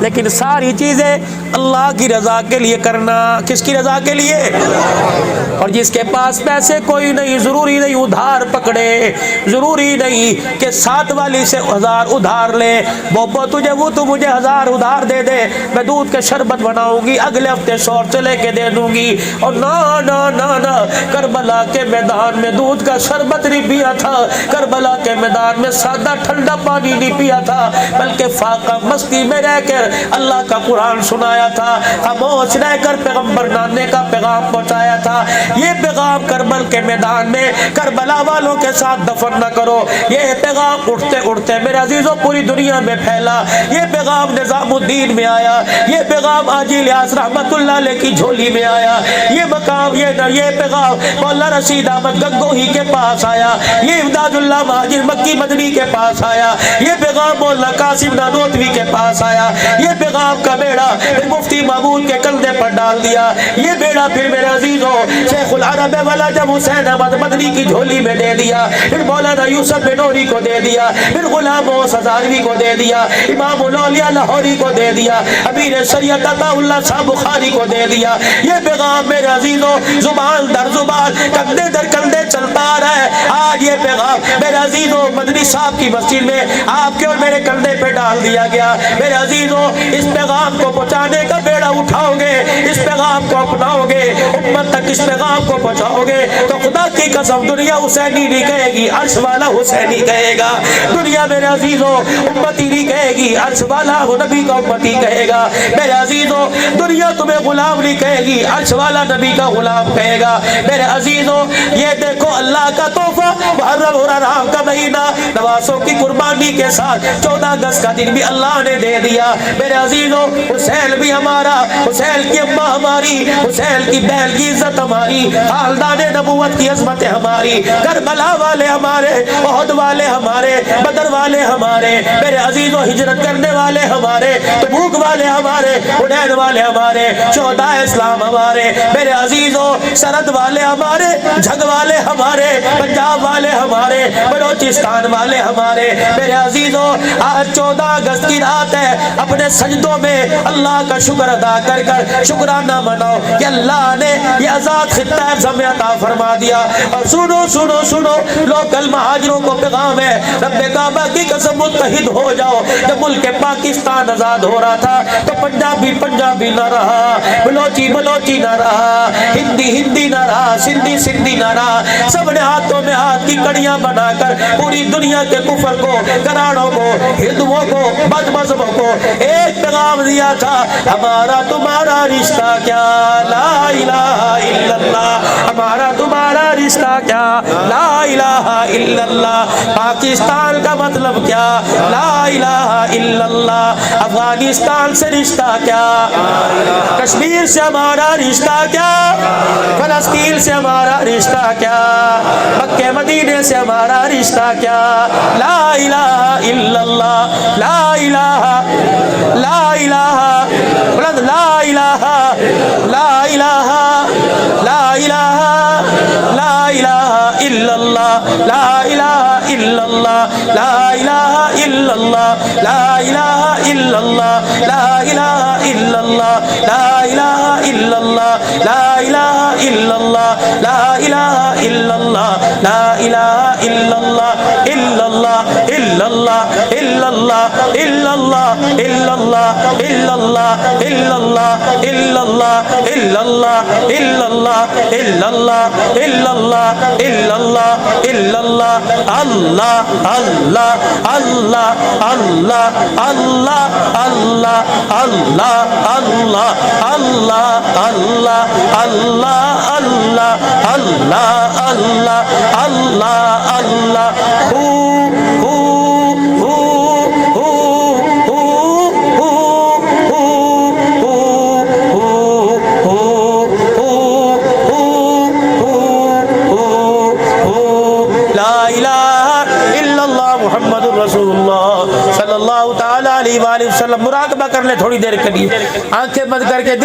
لیکن ساری چیزیں اللہ کی رضا کے لیے کرنا۔ کس کی رضا کے لیے؟ اور جس کے پاس پیسے کوئی نہیں، ضروری نہیں ادھار پکڑے، ضروری نہیں کہ 7 والی سے 1000 ادھار لے، بوبو تجھے وہ تو مجھے 1000 ادھار دے دے، میں دودھ کے شربت بناؤں گی، اگلے ہفتے شور سے لے کے دے دوں گی۔ اور نا کربلا کے میدان میں دودھ کا شربت نہیں پیا تھا، کربلا کے میدان میں سادہ ٹھنڈا پانی نہیں پیا تھا، بلکہ فاقہ مستی میں رہ کر اللہ کا قرآن سنایا تھا، خاموش رہ کر پیغمبر نانے کا پیغام پہنچایا تھا۔ یہ پیغام کربل کے میدان میں کربلا والوں کے ساتھ دفن نہ کرو، یہ پیغام اٹھتے اٹھتے میرے عزیزوں پوری دنیا میں پھیلا، یہ پیغام نظام الدین میں آیا، یہ پیغام حاجی الیاس رحمت اللہ علیہ کی جھولی میں آیا، یہ پیغام مولانا رشید احمد گنگوہی کے پاس آیا، یہ امداد اللہ مہاجر مکی مدنی کے پاس آیا، یہ پیغام مولانا قاسم نانوتوی کے پاس آیا، یہ پیغام کا بیڑا پھر مفتی محمود کے کندھے پر ڈال دیا، یہ بیڑا پھر میرے عزیزوں شیخ العرب والا جب حسین احمد مدنی کی جھولی میں دے دیا، پھر مولانا یوسف بنوری کو دے دیا، پھر غلام غوث ہزاروی کو دے دیا، امام الاولیاء لاہوری کو دے دیا، امیر شریعت عطا اللہ صاحب بخاری کو دے دیا۔ یہ پیغام میرے عزیزوں زبان در زبان، کندھے در کندھے چلتا آ رہا ہے۔ آج یہ پیغام میرے عزیزوں مدنی صاحب کی مسجد میں آپ کے اور میرے کندھے پہ ڈال دیا گیا۔ میرے عزیزوں اس پیغام کو پہنچانے کا بیڑا اٹھاؤ گے، اس پیغام کو اپناؤ گے، امت تک اس پیغام کو پہنچاؤ گے، تو خدا کی قسم دنیا حسینی نہیں کہے گی، عرش والا حسینی کہے گا۔ دنیا میرے عزیزو امتی نہیں کہے گی، عرش والا وہ نبی کا امتی کہے گا۔ میرے عزیزو دنیا تمہیں غلام نہیں کہے گی، عرش والا نبی کا غلام کہے گا۔ میرے عزیزو یہ دیکھو اللہ کا تحفہ، محرم اور حرام کا مہینہ، نوازوں کی قربانی کے ساتھ 14 اگست کا دن بھی اللہ نے دے دیا۔ میرے عزیزو حسین بھی ہمارا، حسین کی اماں ہماری، حسین کی بہن کی عزت ہماری، خاندان نبوت کی عظمت ہماری، کربلا والے ہمارے، احد والے ہمارے، بدر والے ہمارے، میرے عزیزو ہجرت کرنے والے ہمارے، تبوک والے ہمارے، حنین والے ہمارے، شہداء اسلام ہمارے، میرے عزیزو سرحد والے ہمارے، جھگ والے ہمارے، پنجاب والے ہمارے، بلوچستان والے ہمارے، میرے عزیزو آج 14 اگست کی رات ہے، اپنے سجدوں میں اللہ کا شکر ادا کر کر شکرانہ مناؤ کہ اللہ نے یہ آزاد خطہ ارض میں عطا فرما دیا۔ اور سنو سنو سنو لوکل مہاجروں کو پیغام ہے، رب کعبہ کی قسم متحد ہو جاؤ۔ جب ملک پاکستان آزاد ہو رہا تھا تو پنجابی پنجابی نہ رہا، بلوچی بلوچی نہ رہا، ہندی ہندی نہ رہا، سندھی سندھی نہ رہا، سب نے ہاتھوں میں ہاتھ کی کڑیاں بنا کر پوری دنیا کے کفر کو، کراڑوں کو، ہندوؤں کو، بد مذہبوں کو ایک پیغام دیا تھا، ہمارا تمہارا رشتہ کیا، لا الہ الا اللہ، ہمارا تمہارا رشتہ کیا، لا الہ الا اللہ، پاکستان کا مطلب کیا، لا الہ الا اللہ، افغانستان سے رشتہ کیا، کشمیر سے ہمارا رشتہ کیا، فلسطین سے ہمارا رشتہ کیا، مکہ مدینے سے ہمارا رشتہ کیا، لا الہ الا اللہ، لا الہ لا الہ بلند لا الہ لا الہ لا الہ لا الہ الا اللہ، لا الہ الا اللہ، لا الہ الا اللہ، لا الہ الا اللہ، لا الہ الا اللہ، لا الہ الا اللہ، لا الہ الا اللہ، لا الہ الا اللہ، لا الہ الا اللہ، الا اللہ الا اللہ الا اللہ الا اللہ الا اللہ الا اللہ الا اللہ الا اللہ الا اللہ الا اللہ الا اللہ الا اللہ الا اللہ الا اللہ، اللہ اللہ اللہ اللہ اللہ اللہ اللہ اللہ اللہ اللہ اللہ اللہ اللہ اللہ اللہ اللہ محمد رسول اللہ صلی اللہ تعالی علیہ وآلہ وسلم۔ مراقبہ کر لیں تھوڑی دیر کے لیے، آنکھیں بند کر کے